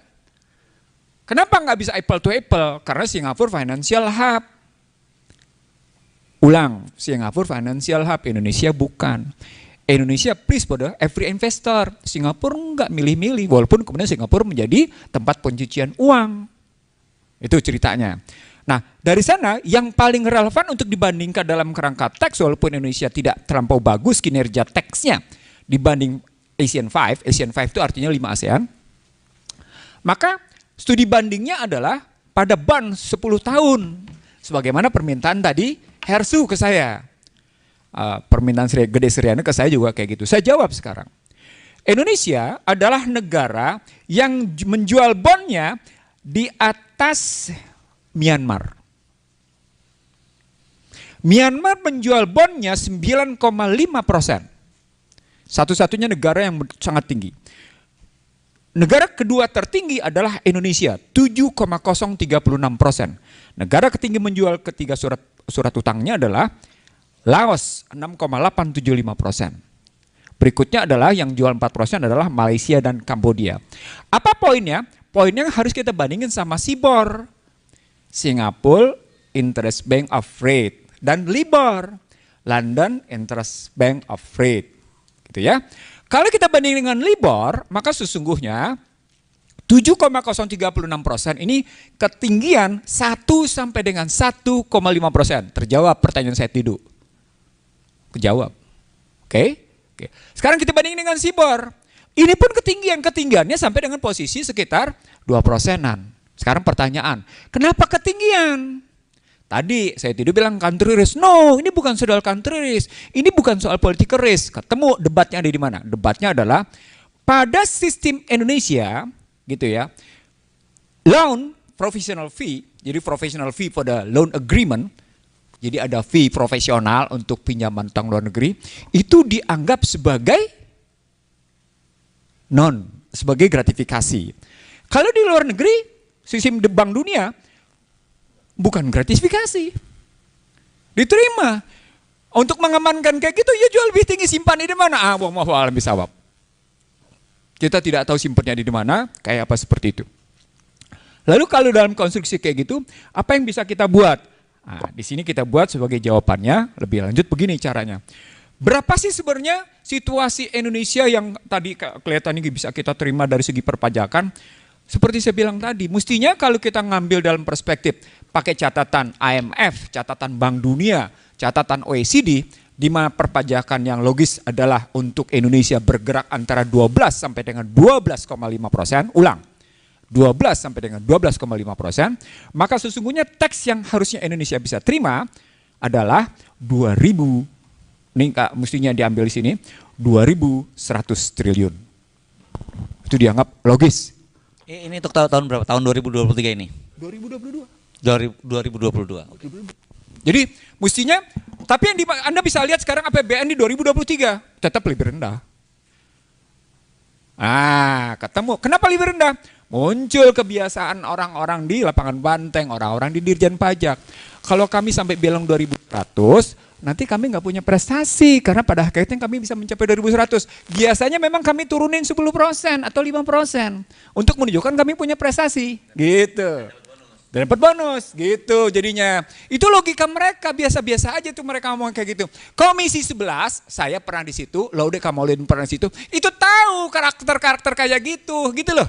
Kenapa nggak bisa apple to apple? Karena Singapura financial hub. Ulang, Singapura financial hub, Indonesia bukan. Indonesia please pada every investor. Singapura nggak milih-milih, walaupun kemudian Singapura menjadi tempat pencucian uang. Itu ceritanya. Nah, dari sana yang paling relevan untuk dibandingkan dalam kerangka tax, walaupun Indonesia tidak terlampau bagus kinerja taxnya dibanding Asian 5 itu artinya 5 ASEAN, maka studi bandingnya adalah pada bond 10 tahun. Sebagaimana permintaan tadi Hersu ke saya. Permintaan Gede Sriana ke saya juga kayak gitu. Saya jawab sekarang. Indonesia adalah negara yang menjual bondnya di atas Myanmar. Myanmar menjual bondnya 9,5%. Satu-satunya negara yang sangat tinggi. Negara kedua tertinggi adalah Indonesia, 7,036%. Negara ketinggi menjual ketiga surat utangnya adalah Laos, 6,875%. Berikutnya adalah yang jual 4% adalah Malaysia dan Kambodia. Apa poinnya? Poinnya harus kita bandingin sama SIBOR. Singapura Interest Bank of Rate dan LIBOR, London Interest Bank of Rate, gitu ya. Kalau kita banding dengan LIBOR, maka sesungguhnya 7,036% ini ketinggian 1 sampai dengan 1,5%. Terjawab pertanyaan saya tidur. Kejawab. Oke? Sekarang kita banding dengan SIBOR. Ini pun ketinggiannya sampai dengan posisi sekitar 2%-an. Sekarang pertanyaan, kenapa ketinggian? Tadi saya tidak bilang country risk. No, ini bukan soal country risk. Ini bukan soal political risk. Ketemu debatnya ada di mana? Debatnya adalah pada sistem Indonesia, gitu ya. Loan professional fee, jadi professional fee for the loan agreement. Jadi ada fee profesional untuk pinjaman utang luar negeri, itu dianggap sebagai sebagai gratifikasi. Kalau di luar negeri, sistem Bank Dunia bukan gratifikasi, diterima. Untuk mengamankan kayak gitu, ya jual lebih tinggi, simpan di mana? Wallahu a'lam bishawab. Kita tidak tahu simpannya di mana, kayak apa seperti itu. Lalu kalau dalam konstruksi kayak gitu, apa yang bisa kita buat? Nah, di sini kita buat sebagai jawabannya lebih lanjut begini caranya. Berapa sih sebenarnya situasi Indonesia yang tadi kelihatan ini bisa kita terima dari segi perpajakan? Seperti saya bilang tadi, mestinya kalau kita ngambil dalam perspektif pakai catatan IMF, catatan Bank Dunia, catatan OECD, di mana perpajakan yang logis adalah untuk Indonesia bergerak antara 12 sampai dengan 12,5%, ulang, 12 sampai dengan 12,5%, maka sesungguhnya teks yang harusnya Indonesia bisa terima adalah 2.000, ini mestinya diambil di sini, 2.100 triliun. Itu dianggap logis. Ini untuk tahun berapa? Tahun 2023 ini? 2022. 2022. Jadi mestinya Tapi yang Anda bisa lihat sekarang APBN di 2023 tetap lebih rendah. Ketemu. Kenapa lebih rendah? Muncul kebiasaan orang-orang di lapangan banteng, orang-orang di Dirjen Pajak. Kalau kami sampai bilang 2100, nanti kami nggak punya prestasi karena pada akhirnya kami bisa mencapai 2100. Biasanya memang kami turunin 10% atau 5% untuk menunjukkan kami punya prestasi, gitu. Dan dapat bonus, gitu jadinya. Itu logika mereka, biasa-biasa aja tuh mereka ngomong kayak gitu. Komisi 11, saya pernah di situ, Laude Kamolin pernah di situ, itu tahu karakter-karakter kayak gitu loh.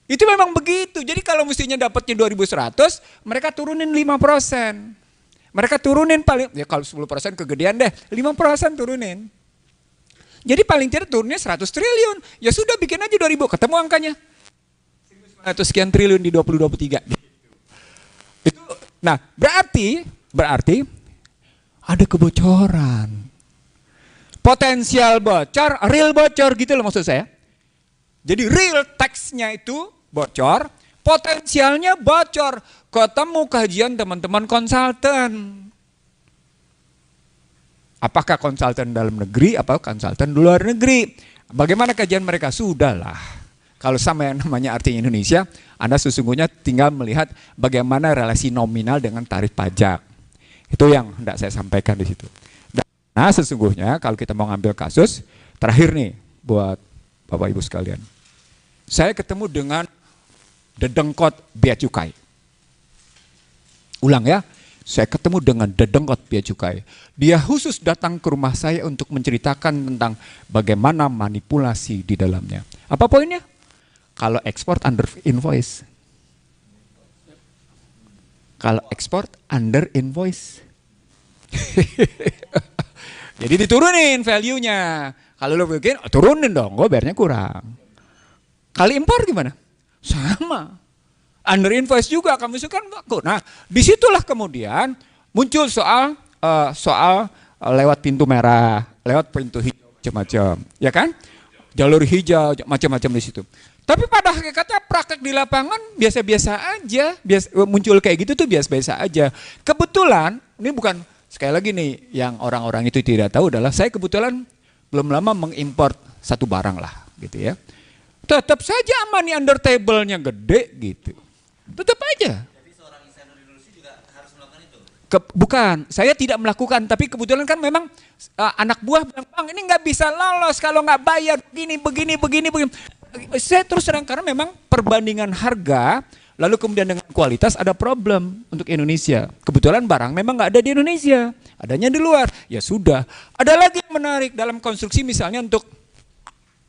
Itu memang begitu. Jadi kalau mestinya dapatnya 2100, mereka turunin 5%. Mereka turunin paling, ya kalau 10% kegedean deh, 5% turunin. Jadi paling tidak turunnya 100 triliun. Ya sudah bikin aja 2000, ketemu angkanya. 100 sekian triliun di 2023. Itu, nah berarti ada kebocoran. Potensial bocor, real bocor gitu loh maksud saya. Jadi real teksnya itu bocor, potensialnya bocor. Ketemu kajian teman-teman konsultan. Apakah konsultan dalam negeri, apakah konsultan di luar negeri? Bagaimana kajian mereka? Sudahlah. Kalau sama yang namanya artinya Indonesia, Anda sesungguhnya tinggal melihat bagaimana relasi nominal dengan tarif pajak. Itu yang hendak saya sampaikan di situ. Nah sesungguhnya kalau kita mau ngambil kasus, terakhir nih buat Bapak Ibu sekalian. Saya ketemu dengan Dedengkot Bea Cukai. Ulang ya, saya ketemu dengan Dedengkot Bea Cukai. Dia khusus datang ke rumah saya untuk menceritakan tentang bagaimana manipulasi di dalamnya. Apa poinnya? Kalau ekspor under invoice. Kalau ekspor under invoice. Jadi diturunin value-nya. Kalau lo bikin, turunin dong, gue bayarnya kurang. Kali impor gimana? Sama. Under invoice juga, kamu suka baku. Nah, disitulah kemudian muncul soal lewat pintu merah, lewat pintu hijau, macam-macam. Ya kan? Jalur hijau, macam-macam di situ. Tapi pada hakikatnya praktek di lapangan biasa-biasa aja, muncul kayak gitu tuh biasa-biasa aja. Kebetulan, ini bukan sekali lagi nih yang orang-orang itu tidak tahu adalah saya kebetulan belum lama mengimport satu barang lah, gitu ya. Tetap saja money under table-nya gede gitu. Tetap aja. Jadi seorang insider Indonesia juga harus melakukan itu? Bukan, saya tidak melakukan, tapi kebetulan kan memang anak buah bilang, Bang ini nggak bisa lolos kalau nggak bayar begini. Saya terus terang karena memang perbandingan harga lalu kemudian dengan kualitas ada problem untuk Indonesia. Kebetulan barang memang nggak ada di Indonesia, adanya di luar. Ya sudah. Ada lagi yang menarik dalam konstruksi misalnya untuk,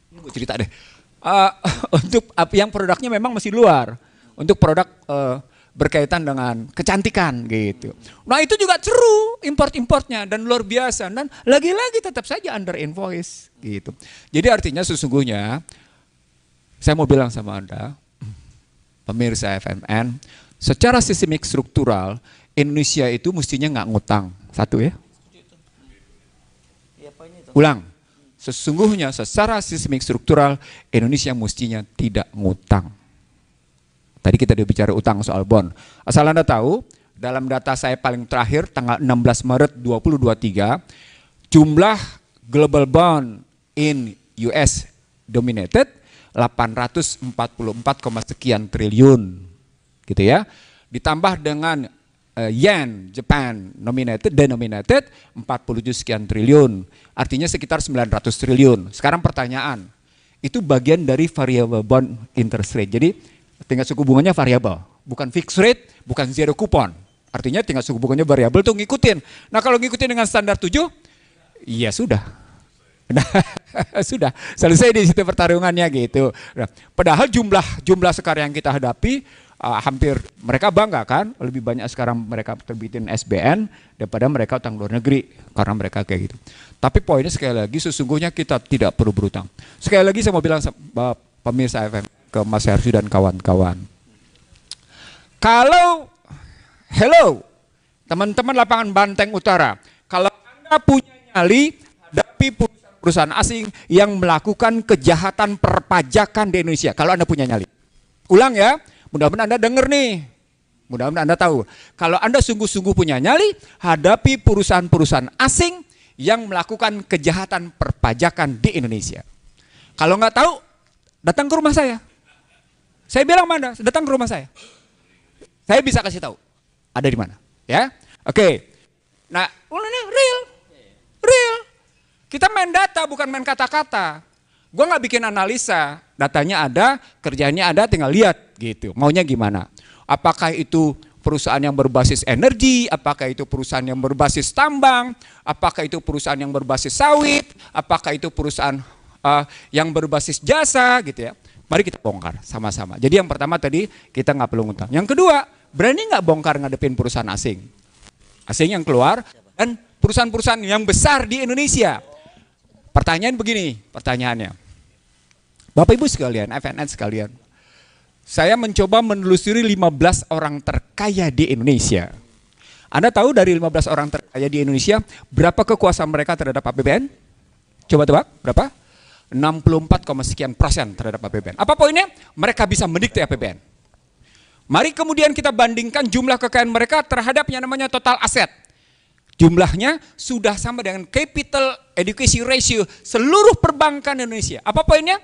ini gue cerita deh, untuk yang produknya memang masih luar, untuk produk berkaitan dengan kecantikan gitu. Nah itu juga seru import-importnya dan luar biasa dan lagi-lagi tetap saja under invoice gitu. Jadi artinya sesungguhnya saya mau bilang sama Anda, pemirsa FMN, secara sistemik struktural Indonesia itu mestinya nggak ngutang. Satu ya. Ulang. Sesungguhnya secara sistemik struktural Indonesia mestinya tidak ngutang. Tadi kita udah bicara utang soal bond. Asal Anda tahu, dalam data saya paling terakhir tanggal 16 Maret 2023, jumlah global bond in US dominated 844, sekian triliun gitu ya. Ditambah dengan yen Japan denominated 47 sekian triliun. Artinya sekitar 900 triliun. Sekarang pertanyaan, itu bagian dari variable bond interest rate. Jadi tingkat suku bunganya variabel, bukan fixed rate, bukan zero coupon. Artinya tingkat suku bunganya variabel tuh ngikutin. Nah kalau ngikutin dengan standar 7, ya sudah. Nah, sudah selesai di situ pertarungannya gitu. Nah, padahal jumlah sekarang yang kita hadapi hampir mereka bangga kan, lebih banyak sekarang mereka terbitin SBN daripada mereka utang luar negeri karena mereka kayak gitu. Tapi poinnya sekali lagi sesungguhnya kita tidak perlu berutang. Sekali lagi saya mau bilang pemirsa FM ke Mas Hersu dan kawan-kawan. Kalau teman-teman lapangan Banteng Utara, kalau Anda punya nyali hadapi perusahaan asing yang melakukan kejahatan perpajakan di Indonesia, kalau Anda punya nyali. Ulang ya, mudah-mudahan Anda dengar nih. Mudah-mudahan Anda tahu. Kalau Anda sungguh-sungguh punya nyali, hadapi perusahaan-perusahaan asing yang melakukan kejahatan perpajakan di Indonesia. Kalau nggak tahu, datang ke rumah saya. Saya bilang mana, datang ke rumah saya. Saya bisa kasih tahu. Ada di mana. Ya, oke. Nah, ini real. Kita main data, bukan main kata-kata. Gue nggak bikin analisa. Datanya ada, kerjanya ada, tinggal lihat gitu. Maunya gimana? Apakah itu perusahaan yang berbasis energi, apakah itu perusahaan yang berbasis tambang, apakah itu perusahaan yang berbasis sawit, apakah itu perusahaan yang berbasis jasa gitu ya. Mari kita bongkar sama-sama. Jadi yang pertama tadi kita nggak perlu ngutang. Yang kedua, berani nggak bongkar ngadepin perusahaan asing? Asing yang keluar dan perusahaan-perusahaan yang besar di Indonesia. Pertanyaan begini, pertanyaannya. Bapak Ibu sekalian, FNN sekalian. Saya mencoba menelusuri 15 orang terkaya di Indonesia. Anda tahu dari 15 orang terkaya di Indonesia, berapa kekuasaan mereka terhadap APBN? Coba tebak, berapa? 64,sekian% terhadap APBN. Apa poinnya? Mereka bisa mendikte APBN. Mari kemudian kita bandingkan jumlah kekayaan mereka terhadap yang namanya total aset. Jumlahnya sudah sama dengan capital adequacy ratio seluruh perbankan Indonesia. Apa poinnya?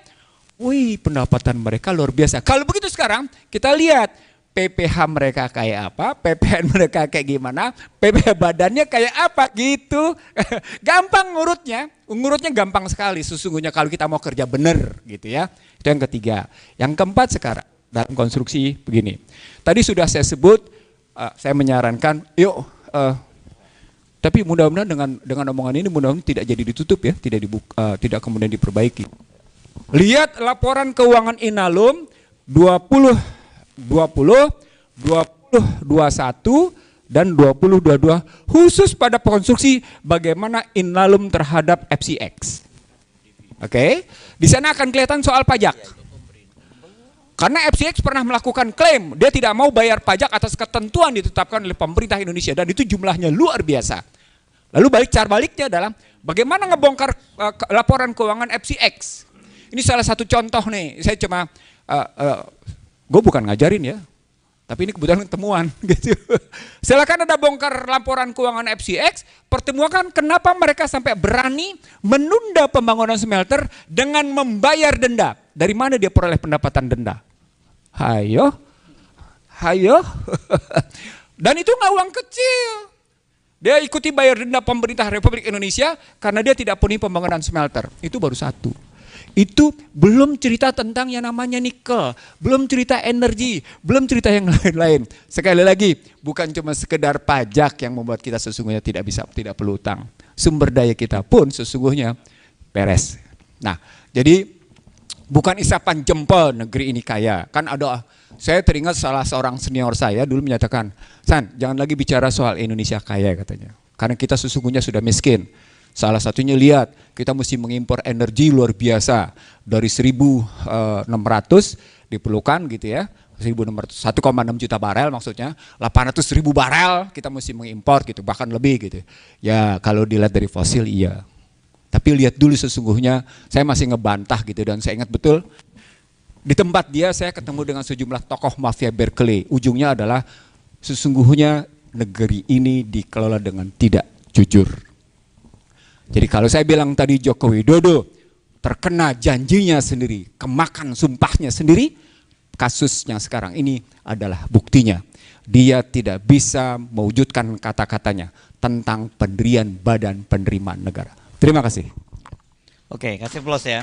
Wih, pendapatan mereka luar biasa. Kalau begitu sekarang kita lihat PPH mereka kayak apa, PPN mereka kayak gimana, PPH badannya kayak apa gitu. Gampang ngurutnya gampang sekali sesungguhnya kalau kita mau kerja benar gitu ya. Itu yang ketiga. Yang keempat sekarang dalam konstruksi begini. Tadi sudah saya sebut, saya menyarankan, yuk, tapi mudah-mudahan dengan omongan ini mudah-mudahan tidak jadi ditutup ya, tidak dibuka, tidak kemudian diperbaiki. Lihat laporan keuangan Inalum 2020, 2021 dan 2022 khusus pada konstruksi bagaimana Inalum terhadap FCX. Oke, di sana akan kelihatan soal pajak. Karena FCX pernah melakukan klaim dia tidak mau bayar pajak atas ketentuan ditetapkan oleh pemerintah Indonesia dan itu jumlahnya luar biasa. Lalu baliknya adalah bagaimana ngebongkar laporan keuangan FCX. Ini salah satu contoh nih, saya cuma, gue bukan ngajarin ya, tapi ini kebetulan temuan gitu. Silakan ada bongkar laporan keuangan FCX, pertemukan kenapa mereka sampai berani menunda pembangunan smelter dengan membayar denda. Dari mana dia peroleh pendapatan denda? Hayo. Dan itu nggak uang kecil. Dia ikuti bayar denda pemerintah Republik Indonesia karena dia tidak punya pembangunan smelter. Itu baru satu. Itu belum cerita tentang yang namanya nikel, belum cerita energi, belum cerita yang lain-lain. Sekali lagi, bukan cuma sekedar pajak yang membuat kita sesungguhnya tidak perlu utang. Sumber daya kita pun sesungguhnya beres. Nah, jadi bukan isapan jempol negeri ini kaya. Kan ada, saya teringat salah seorang senior saya dulu menyatakan, San, jangan lagi bicara soal Indonesia kaya katanya. Karena kita sesungguhnya sudah miskin. Salah satunya lihat, kita mesti mengimpor energi luar biasa dari 1.600 diperlukan gitu ya, 1,6 juta barel maksudnya, 800.000 barel kita mesti mengimpor gitu, bahkan lebih gitu. Ya kalau dilihat dari fosil iya, tapi lihat dulu sesungguhnya, saya masih ngebantah gitu dan saya ingat betul di tempat dia saya ketemu dengan sejumlah tokoh mafia Berkeley. Ujungnya adalah sesungguhnya negeri ini dikelola dengan tidak jujur. Jadi kalau saya bilang tadi Joko Widodo terkena janjinya sendiri, kemakan sumpahnya sendiri, kasus yang sekarang ini adalah buktinya. Dia tidak bisa mewujudkan kata-katanya tentang pendirian badan penerimaan negara. Terima kasih. Oke, kasih plus ya.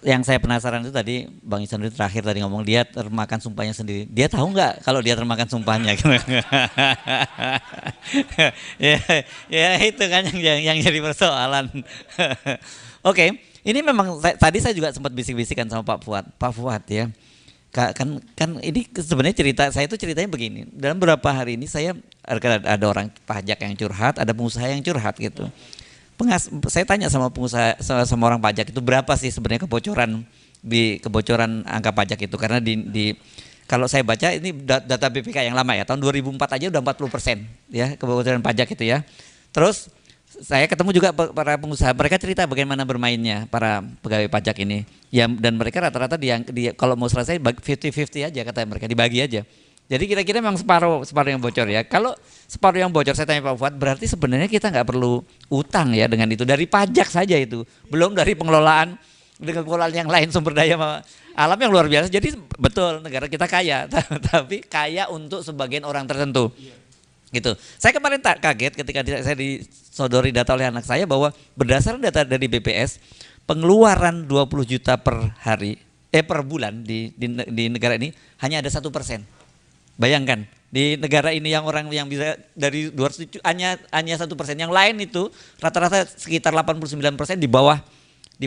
Yang saya penasaran itu tadi Bang Ihsanuddin terakhir tadi ngomong dia termakan sumpahnya sendiri. Dia tahu nggak kalau dia termakan sumpahnya? ya itu kan yang jadi persoalan. Oke, ini memang tadi saya juga sempat bisik-bisikan sama Pak Fuad ya. Kan ini sebenarnya saya itu ceritanya begini. Dalam beberapa hari ini saya ada orang pajak yang curhat, ada pengusaha yang curhat gitu. Saya tanya sama pengusaha, sama orang pajak itu berapa sih sebenarnya kebocoran angka pajak itu, karena kalau saya baca ini data BPK yang lama ya, tahun 2004 aja udah 40% ya kebocoran pajak itu ya. Terus saya ketemu juga para pengusaha, mereka cerita bagaimana bermainnya para pegawai pajak ini. Ya, dan mereka rata-rata kalau mau selesai 50-50 aja kata mereka, dibagi aja. Jadi kira-kira memang separuh yang bocor ya. Kalau separuh yang bocor, saya tanya Pak Fuad, berarti sebenarnya kita nggak perlu utang ya dengan itu, dari pajak saja itu, belum dari pengelolaan dengan pengelolaan yang lain, sumber daya alam yang luar biasa. Jadi betul negara kita kaya, tapi kaya untuk sebagian orang tertentu. Gitu. Saya kemarin kaget ketika saya disodori data oleh anak saya bahwa berdasarkan data dari BPS, pengeluaran 20 juta per hari, per bulan di negara ini hanya ada 1%. Bayangkan di negara ini yang orang yang bisa dari 200 hanya 1%, yang lain itu rata-rata sekitar 89% di bawah 8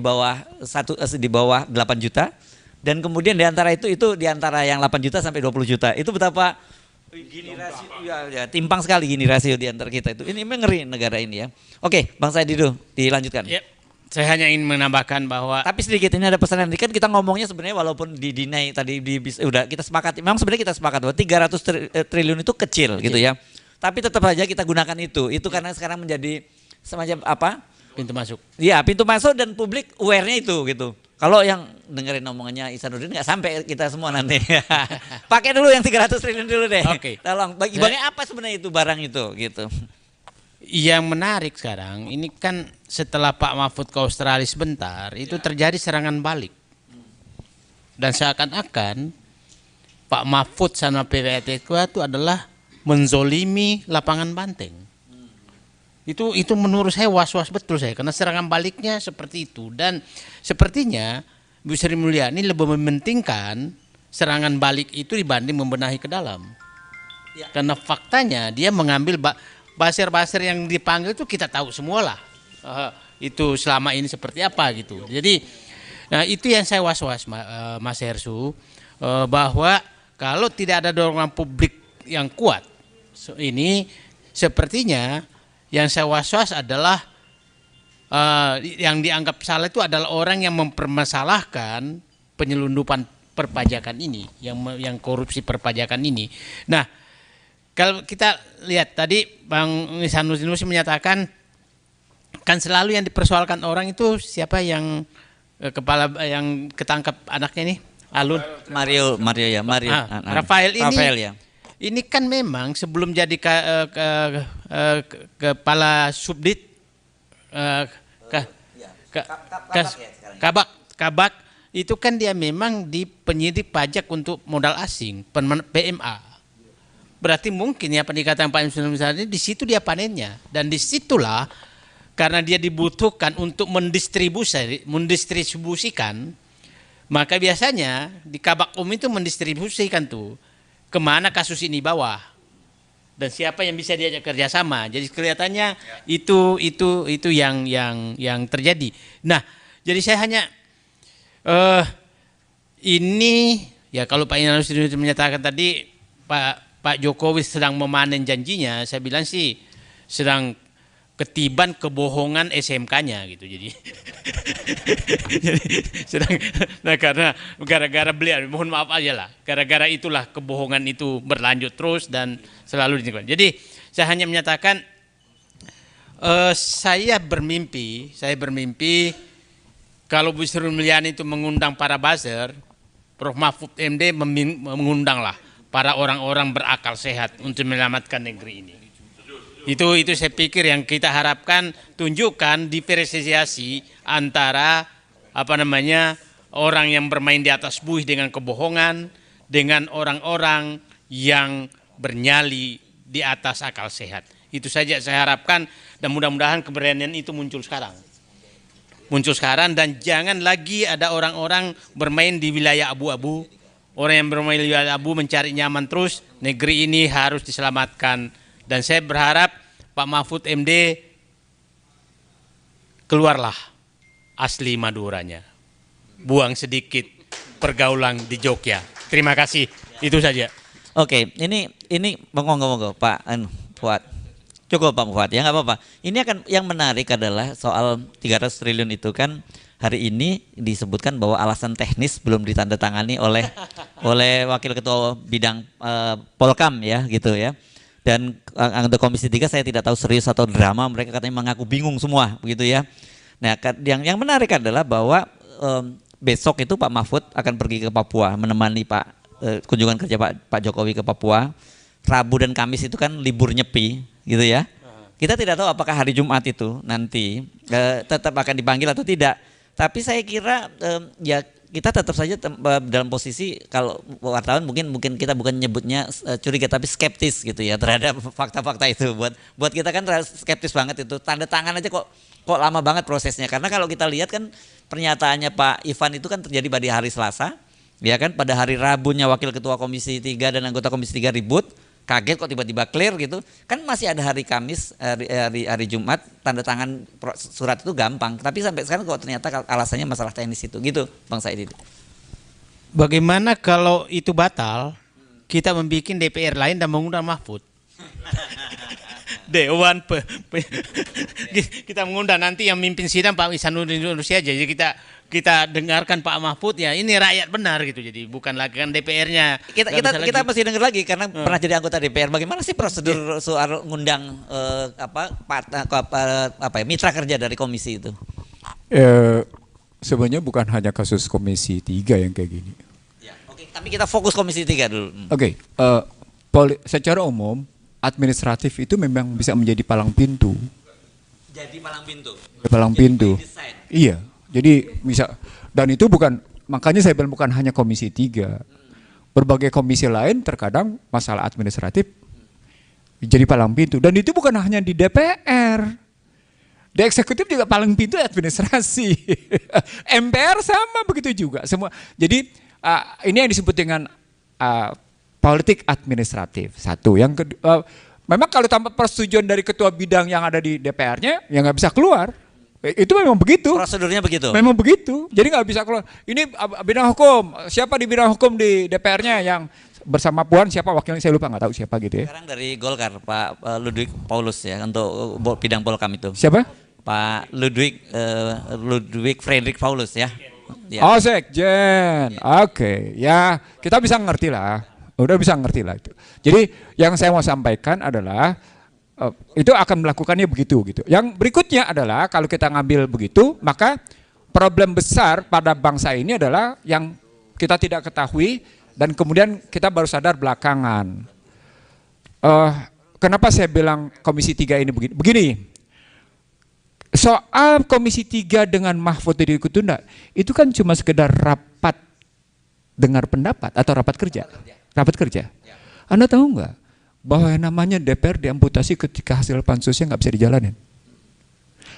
juta, dan kemudian di antara itu di antara yang 8 juta sampai 20 juta itu betapa gini rasio ya, timpang sekali gini rasio di antara kita itu. Ini mengeri negara ini ya. Oke, Bang Saidi dulu dilanjutkan. Ya, saya hanya ingin menambahkan bahwa tapi sedikit ini ada pesanan. Kan kita ngomongnya sebenarnya walaupun didinai tadi udah kita sepakati. Memang sebenarnya kita sepakat bahwa 300 triliun itu kecil gitu ya. Tapi tetap saja kita gunakan itu. Itu karena sekarang menjadi semacam apa? pintu masuk. Iya, pintu masuk dan publik aware-nya itu gitu. Kalau yang dengerin omongannya Ihsanuddin nggak sampai kita semua nanti. Pakai dulu yang 300 triliun dulu deh. Oke. Tolong bagi apa sebenarnya itu barang itu gitu. Yang menarik sekarang ini kan setelah Pak Mahfud ke Australia sebentar, itu terjadi serangan balik. Dan seakan-akan Pak Mahfud sama PPATK itu adalah menzolimi lapangan banteng. Itu menurut saya was-was betul saya, karena serangan baliknya seperti itu. Dan sepertinya Bu Sri Mulyani lebih mementingkan serangan balik itu dibanding membenahi ke dalam. Ya. Karena faktanya dia mengambil basir-basir yang dipanggil itu kita tahu semua lah. Itu selama ini seperti apa gitu. Jadi nah itu yang saya was-was Mas Hersu, bahwa kalau tidak ada dorongan publik yang kuat, ini sepertinya yang saya was-was adalah yang dianggap salah itu adalah orang yang mempermasalahkan penyelundupan perpajakan ini, yang korupsi perpajakan ini. Nah, kalau kita lihat tadi Bang Ihsanuddin menyatakan kan selalu yang dipersoalkan orang itu siapa yang kepala yang ketangkap anaknya nih, Alun Mario ya, Mario. Rafael ini. Rafael ya. Ini kan memang sebelum jadi kepala subdit Kabak itu kan dia memang di penyidik pajak untuk modal asing, PMA. Berarti mungkin ya peningkatan Pak Ihsanuddin misalnya di situ dia panennya, dan disitulah karena dia dibutuhkan untuk mendistribusikan, maka biasanya di Kabak itu mendistribusikan tuh kemana kasus ini bawah dan siapa yang bisa diajak kerjasama. Jadi kelihatannya itu yang terjadi. Nah, jadi saya hanya ini ya, kalau Pak Ihsanuddin menyatakan tadi Pak Jokowi sedang memanen janjinya, saya bilang sih sedang ketiban kebohongan SMK-nya gitu. Jadi sedang, nah karena gara-gara beliau, mohon maaf aja lah, gara-gara itulah kebohongan itu berlanjut terus dan selalu dilakukan. Jadi saya hanya menyatakan saya bermimpi kalau Bu Sri Mulyani itu mengundang para buzzer, Prof Mahfud MD mengundanglah para orang-orang berakal sehat untuk menyelamatkan negeri ini. Itu saya pikir yang kita harapkan, tunjukkan diferensiasi antara orang yang bermain di atas buih dengan kebohongan dengan orang-orang yang bernyali di atas akal sehat. Itu saja saya harapkan, dan mudah-mudahan keberanian itu muncul sekarang. Dan jangan lagi ada orang-orang bermain di wilayah abu-abu. Orang yang bermain di wilayah abu mencari nyaman terus. Negeri ini harus diselamatkan. Dan saya berharap Pak Mahfud MD keluarlah asli Maduranya. Buang sedikit pergaulan di Jogja. Terima kasih. Itu saja. Oke, ini monggo Pak Fuad. Cukup Pak Fuad ya, nggak apa-apa. Ini akan yang menarik adalah soal 300 triliun itu kan hari ini disebutkan bahwa alasan teknis belum ditandatangani oleh Wakil Ketua Bidang Polkam ya gitu ya. Dan anggota Komisi 3 saya tidak tahu serius atau drama, mereka katanya mengaku bingung semua begitu ya. Nah, yang menarik adalah bahwa besok itu Pak Mahfud akan pergi ke Papua menemani kunjungan kerja Pak Jokowi ke Papua. Rabu dan Kamis itu kan libur nyepi gitu ya. Kita tidak tahu apakah hari Jumat itu nanti tetap akan dipanggil atau tidak. Tapi saya kira ya kita tetap saja dalam posisi, kalau wartawan mungkin kita bukan nyebutnya curiga tapi skeptis gitu ya terhadap fakta-fakta itu. Buat kita kan skeptis banget itu. Tanda tangan aja kok lama banget prosesnya. Karena kalau kita lihat kan pernyataannya Pak Ivan itu kan terjadi pada hari Selasa. Ya kan, pada hari Rabunya Wakil Ketua Komisi 3 dan anggota Komisi 3 ribut. Kaget kok tiba-tiba clear gitu. Kan masih ada hari Kamis, hari Jumat, tanda tangan surat itu gampang. Tapi sampai sekarang kok ternyata alasannya masalah teknis itu. Gitu Bang Said. Bagaimana kalau itu batal, kita membuat DPR lain dan mengundang Mahfud? Dewan kita mengundang nanti yang mimpin sidang Pak Ihsanuddin Nursi aja. Jadi kita dengarkan Pak Mahfud, ya ini rakyat benar gitu. Jadi bukan lagi kan DPR-nya. Kita masih dengar lagi karena pernah jadi anggota DPR. Bagaimana sih prosedur soal ngundang mitra kerja dari komisi itu? Sebenarnya bukan hanya kasus Komisi 3 yang kayak gini. Ya, oke, tapi kita fokus Komisi 3 dulu. Oke, secara umum administratif itu memang bisa menjadi palang pintu. Jadi palang pintu. Palang pintu. Iya. Jadi bisa, dan itu bukan, makanya saya bilang bukan hanya Komisi 3. Berbagai komisi lain terkadang masalah administratif jadi palang pintu. Dan itu bukan hanya di DPR. Di eksekutif juga palang pintu administrasi. MPR sama begitu juga. Semua. Jadi ini yang disebut dengan politik administratif. Satu. Yang kedua, memang kalau tanpa persetujuan dari ketua bidang yang ada di DPR-nya, ya nggak bisa keluar. Itu memang begitu. Prosedurnya begitu. Memang begitu. Jadi nggak bisa keluar. Ini bidang hukum. Siapa di bidang hukum di DPR-nya yang bersama Puan? Siapa wakilnya? Saya lupa, nggak tahu siapa gitu ya. Sekarang dari Golkar Pak Ludwig Paulus ya untuk bidang Polkam itu. Siapa? Pak Ludwig Friedrich Paulus ya. Ya. Oh, Sekjen. Oke. Ya kita bisa ngerti lah. Udah bisa ngerti lah itu. Jadi yang saya mau sampaikan adalah itu akan melakukannya begitu gitu. Yang berikutnya adalah kalau kita ngambil begitu, maka problem besar pada bangsa ini adalah yang kita tidak ketahui dan kemudian kita baru sadar belakangan. Kenapa saya bilang Komisi 3 ini begini? Begini. Soal Komisi 3 dengan Mahfud ditunda, itu kan cuma sekedar rapat dengar pendapat atau rapat kerja. Rapat kerja. Anda tahu nggak bahwa yang namanya DPR diamputasi ketika hasil pansusnya nggak bisa dijalanin?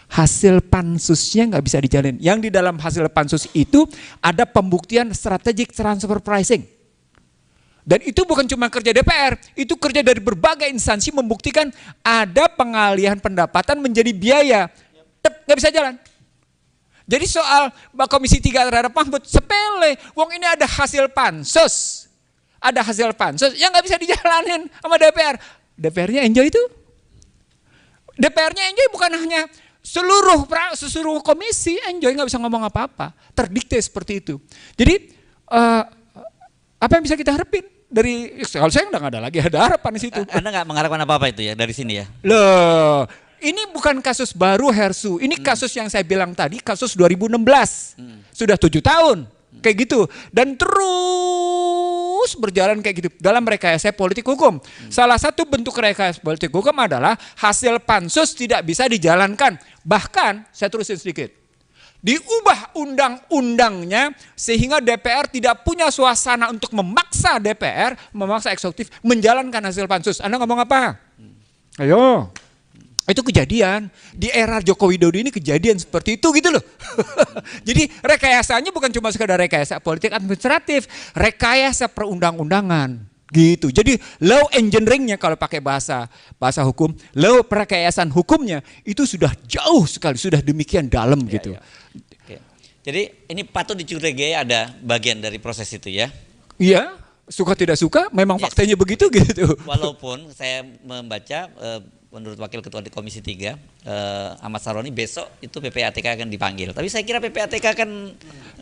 Hasil pansusnya nggak bisa dijalanin. Yang di dalam hasil pansus itu ada pembuktian strategic transfer pricing. Dan itu bukan cuma kerja DPR, itu kerja dari berbagai instansi membuktikan ada pengalihan pendapatan menjadi biaya. Nggak bisa jalan. Jadi soal Komisi 3 terhadap Mahfud sepele. Wong ini ada hasil pansus. Ada hasil pansus yang nggak bisa dijalanin sama DPR. DPR-nya enjoy itu. DPR-nya enjoy bukan hanya seluruh komisi enjoy, nggak bisa ngomong apa-apa. Terdikte seperti itu. Jadi apa yang bisa kita harapin dari, kalau saya udah nggak ada lagi ada harapan di situ. Anda nggak mengharapkan apa-apa itu ya dari sini ya? Loh, ini bukan kasus baru Hersu. Ini kasus yang saya bilang tadi, kasus 2016. Sudah 7 tahun. Kayak gitu. Dan terus berjalan kayak gitu dalam rekayasa politik hukum. Salah satu bentuk rekayasa politik hukum adalah hasil pansus tidak bisa dijalankan. Bahkan, saya terusin sedikit, diubah undang-undangnya sehingga DPR tidak punya suasana untuk memaksa DPR, memaksa eksekutif menjalankan hasil pansus. Anda ngomong apa? Ayo. Itu kejadian di era Joko Widodo ini, kejadian seperti itu gitu loh. Jadi rekayasanya bukan cuma sekedar rekayasa politik administratif, rekayasa perundang-undangan gitu. Jadi law engineeringnya kalau pakai bahasa hukum, law perekayasan hukumnya itu sudah jauh sekali, sudah demikian dalam gitu. Ya. Oke. Jadi ini patut dicurigai ada bagian dari proses itu ya? Iya, suka tidak suka memang faktanya begitu gitu. Walaupun saya membaca menurut Wakil Ketua di Komisi 3, Ahmad Saroni, besok itu PPATK akan dipanggil. Tapi saya kira PPATK kan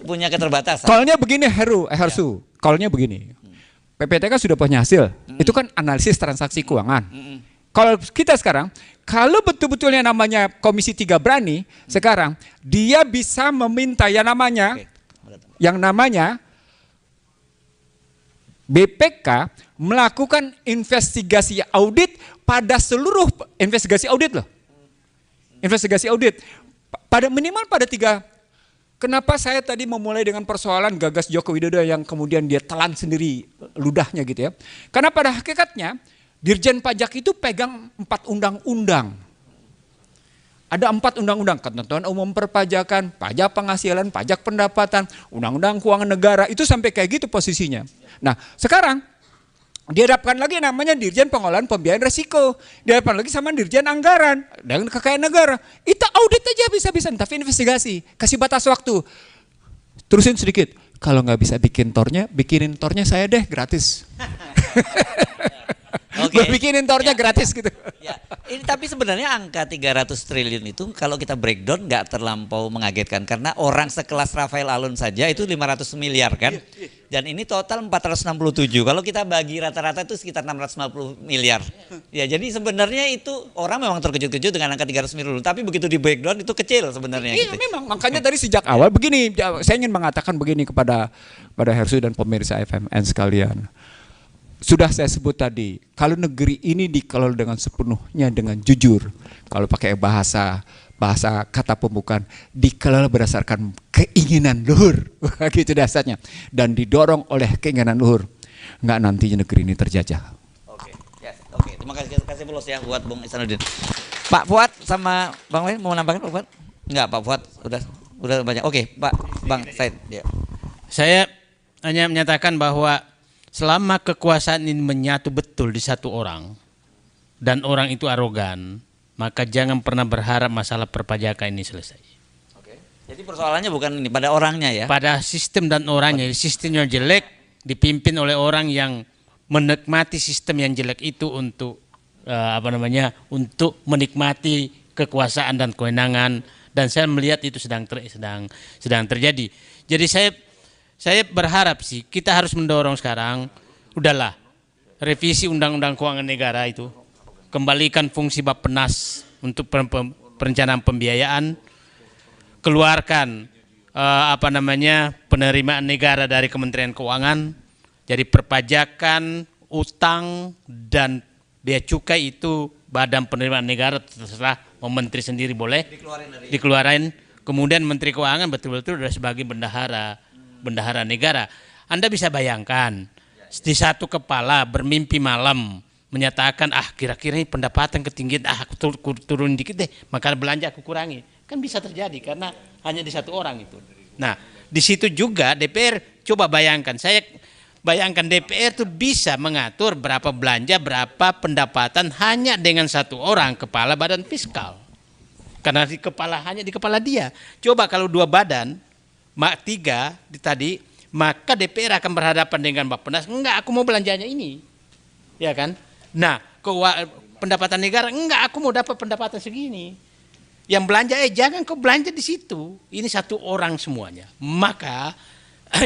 punya keterbatasan. Kalnya begini Hersu, kalnya begini. PPTK sudah punya hasil. Itu kan analisis transaksi keuangan. Kalau kita sekarang, kalau betul-betulnya namanya Komisi 3 berani, sekarang dia bisa meminta yang namanya BPK melakukan investigasi audit pada seluruh investigasi audit loh. Investigasi audit pada minimal pada 3. Kenapa saya tadi memulai dengan persoalan gagas Joko Widodo yang kemudian dia telan sendiri ludahnya gitu ya. Karena pada hakikatnya Dirjen Pajak itu pegang 4 undang-undang. Ada 4 undang-undang, ketentuan umum perpajakan, pajak penghasilan, pajak pendapatan, undang-undang keuangan negara, itu sampai kayak gitu posisinya. Nah sekarang dihadapkan lagi namanya Dirjen Pengolahan Pembiayaan Resiko, dihadapkan lagi sama Dirjen Anggaran dengan Kekayaan Negara. Itu audit aja bisa-bisa, tapi investigasi, kasih batas waktu. Terusin sedikit, kalau nggak bisa bikinin tornya saya deh gratis. Bikinin tornya gratis gitu. Ya, ini tapi sebenarnya angka 300 triliun itu kalau kita breakdown nggak terlampau mengagetkan karena orang sekelas Rafael Alun saja itu 500 miliar kan. Dan ini total 467. Kalau kita bagi rata-rata itu sekitar 650 miliar. Ya, jadi sebenarnya itu orang memang terkejut-kejut dengan angka 300 triliun, tapi begitu di breakdown itu kecil sebenarnya. Iya, gitu. Memang makanya dari sejak awal begini, saya ingin mengatakan begini kepada Hersu dan pemirsa FMN sekalian. Sudah saya sebut tadi, kalau negeri ini dikelola dengan sepenuhnya dengan jujur, kalau pakai bahasa kata pembukaan, dikelola berdasarkan keinginan luhur, gitu dasarnya, dan didorong oleh keinginan luhur, nggak nantinya negeri ini terjajah. Oke, terima kasih Pulos ya buat Bung Ihsanuddin. Pak Fuad sama Bang Lain mau nambahkan Pak Fuad? Enggak, Pak Fuad udah banyak. Oke, Pak Bang Said. Ya. Saya hanya menyatakan bahwa selama kekuasaan ini menyatu betul di satu orang dan orang itu arogan, maka jangan pernah berharap masalah perpajakan ini selesai. Oke. Jadi persoalannya bukan ini pada orangnya ya. Pada sistem dan orangnya, sistemnya jelek dipimpin oleh orang yang menikmati sistem yang jelek itu untuk untuk menikmati kekuasaan dan kewenangan, dan saya melihat itu sedang terjadi. Jadi saya berharap sih kita harus mendorong sekarang, udahlah revisi Undang-Undang Keuangan Negara itu, kembalikan fungsi Bappenas untuk perencanaan pembiayaan, keluarkan penerimaan negara dari Kementerian Keuangan, jadi perpajakan, utang dan bea cukai itu badan penerimaan negara terserah mau menteri sendiri boleh dikeluarin. Kemudian Menteri Keuangan betul-betul sudah sebagai bendahara negara. Anda bisa bayangkan di satu kepala bermimpi malam menyatakan kira-kira ini pendapatan ketinggian aku turun dikit deh, maka belanja aku kurangi. Kan bisa terjadi karena hanya di satu orang itu. Nah, di situ juga DPR coba bayangkan, saya bayangkan DPR itu bisa mengatur berapa belanja, berapa pendapatan hanya dengan satu orang kepala badan fiskal. Karena hanya di kepala dia. Coba kalau 2 badan, 3 tadi, maka DPR akan berhadapan dengan Bappenas, enggak aku mau belanjanya ini. Ya kan? Nah, pendapatan negara, enggak aku mau dapat pendapatan segini. Yang belanja jangan kau belanja di situ. Ini satu orang semuanya. Maka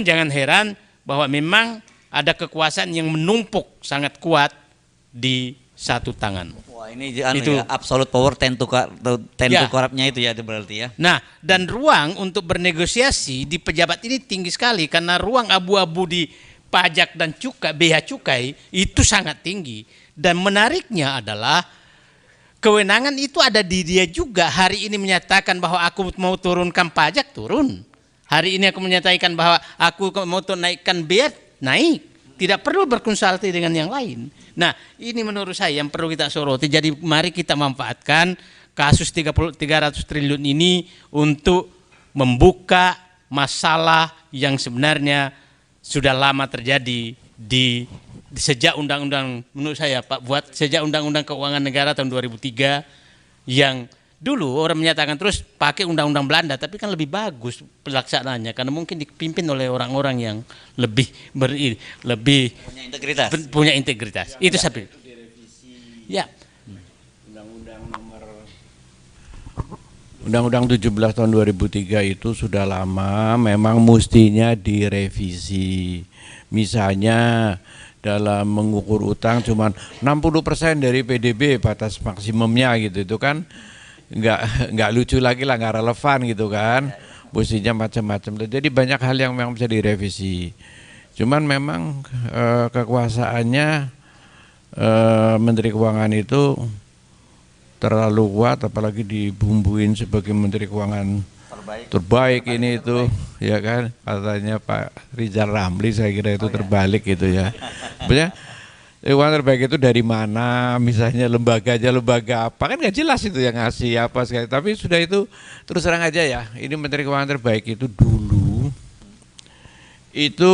jangan heran bahwa memang ada kekuasaan yang menumpuk sangat kuat di satu tangan. Wah, ini itu ya, absolute power tend to corrupt-nya itu ya berarti ya. Nah, dan ruang untuk bernegosiasi di pejabat ini tinggi sekali karena ruang abu-abu di pajak dan bea cukai itu sangat tinggi. Dan menariknya adalah kewenangan itu ada di dia juga. Hari ini menyatakan bahwa aku mau turunkan pajak, turun. Hari ini aku menyatakan bahwa aku mau naikkan bea, naik. Tidak perlu berkonsultasi dengan yang lain. Nah, ini menurut saya yang perlu kita soroti. Jadi mari kita manfaatkan kasus 300 triliun ini untuk membuka masalah yang sebenarnya sudah lama terjadi di sejak undang-undang, menurut saya Pak buat sejak undang-undang keuangan negara tahun 2003 yang dulu orang menyatakan terus pakai undang-undang Belanda, tapi kan lebih bagus pelaksanaannya karena mungkin dipimpin oleh orang-orang yang lebih punya integritas. Itu saya. Ya. Undang-Undang 17 tahun 2003 itu sudah lama, memang mestinya direvisi. Misalnya dalam mengukur utang cuman 60% dari PDB batas maksimumnya gitu. Itu kan nggak lucu lagi lah, nggak relevan gitu kan. Mestinya macam-macam. Jadi banyak hal yang memang bisa direvisi. Cuman memang kekuasaannya Menteri Keuangan itu terlalu kuat, apalagi dibumbuin sebagai Menteri Keuangan terbaik ini itu, ya kan, katanya Pak Rizal Ramli, saya kira itu terbalik gitu ya. Sebenarnya keuangan terbaik itu dari mana, misalnya lembaga apa, kan nggak jelas itu yang ngasih apa sekali. Tapi sudah itu terus terang aja ya, ini Menteri Keuangan terbaik itu dulu, itu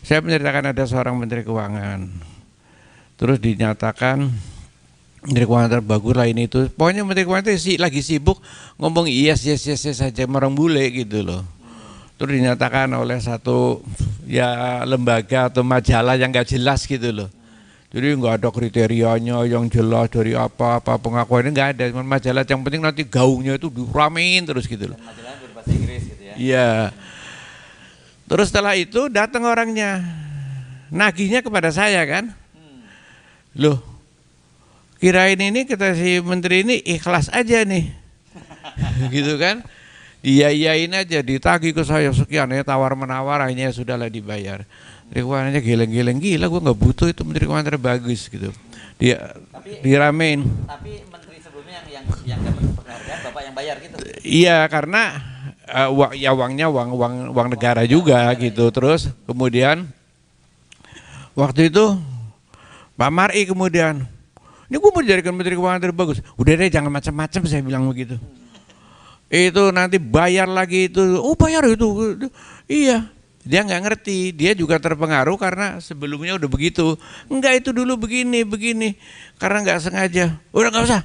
saya menceritakan ada seorang Menteri Keuangan, terus dinyatakan Menteri Keuangan terbagus lah ini itu. Pokoknya Menteri Keuangan itu lagi sibuk ngomong yes saja, mereng bule gitu loh. Terus dinyatakan oleh satu ya lembaga atau majalah yang nggak jelas gitu loh. Jadi nggak ada kriterianya yang jelas dari apa pengakuannya nggak ada. Cuma majalah yang penting nanti gaungnya itu diramein terus gitu loh. Majalahnya berbahasa Inggris gitu ya. Iya. Terus setelah itu datang orangnya, nagihnya kepada saya kan. Loh, kirain ini kata si menteri ini ikhlas aja nih. Gitu kan. Iya-iyain aja, ditagih ke saya sekian ya, tawar-menawar, akhirnya sudahlah dibayar. Menteri Keuangannya geleng-geleng, gila gue nggak butuh itu Menteri Keuangan terbagus gitu. Dia diramein. Tapi menteri sebelumnya yang dapat penghargaan Bapak yang bayar gitu. Iya, karena uangnya uang negara juga gitu. Terus kemudian waktu itu Pak Mar'i kemudian, ini gue mau dijadikan Menteri Keuangan terbagus. Udah deh, jangan macam-macam, saya bilang begitu. Itu nanti bayar lagi itu, oh bayar itu. Iya, dia nggak ngerti, dia juga terpengaruh karena sebelumnya udah begitu. Enggak, itu dulu begini, karena nggak sengaja. Udah nggak usah,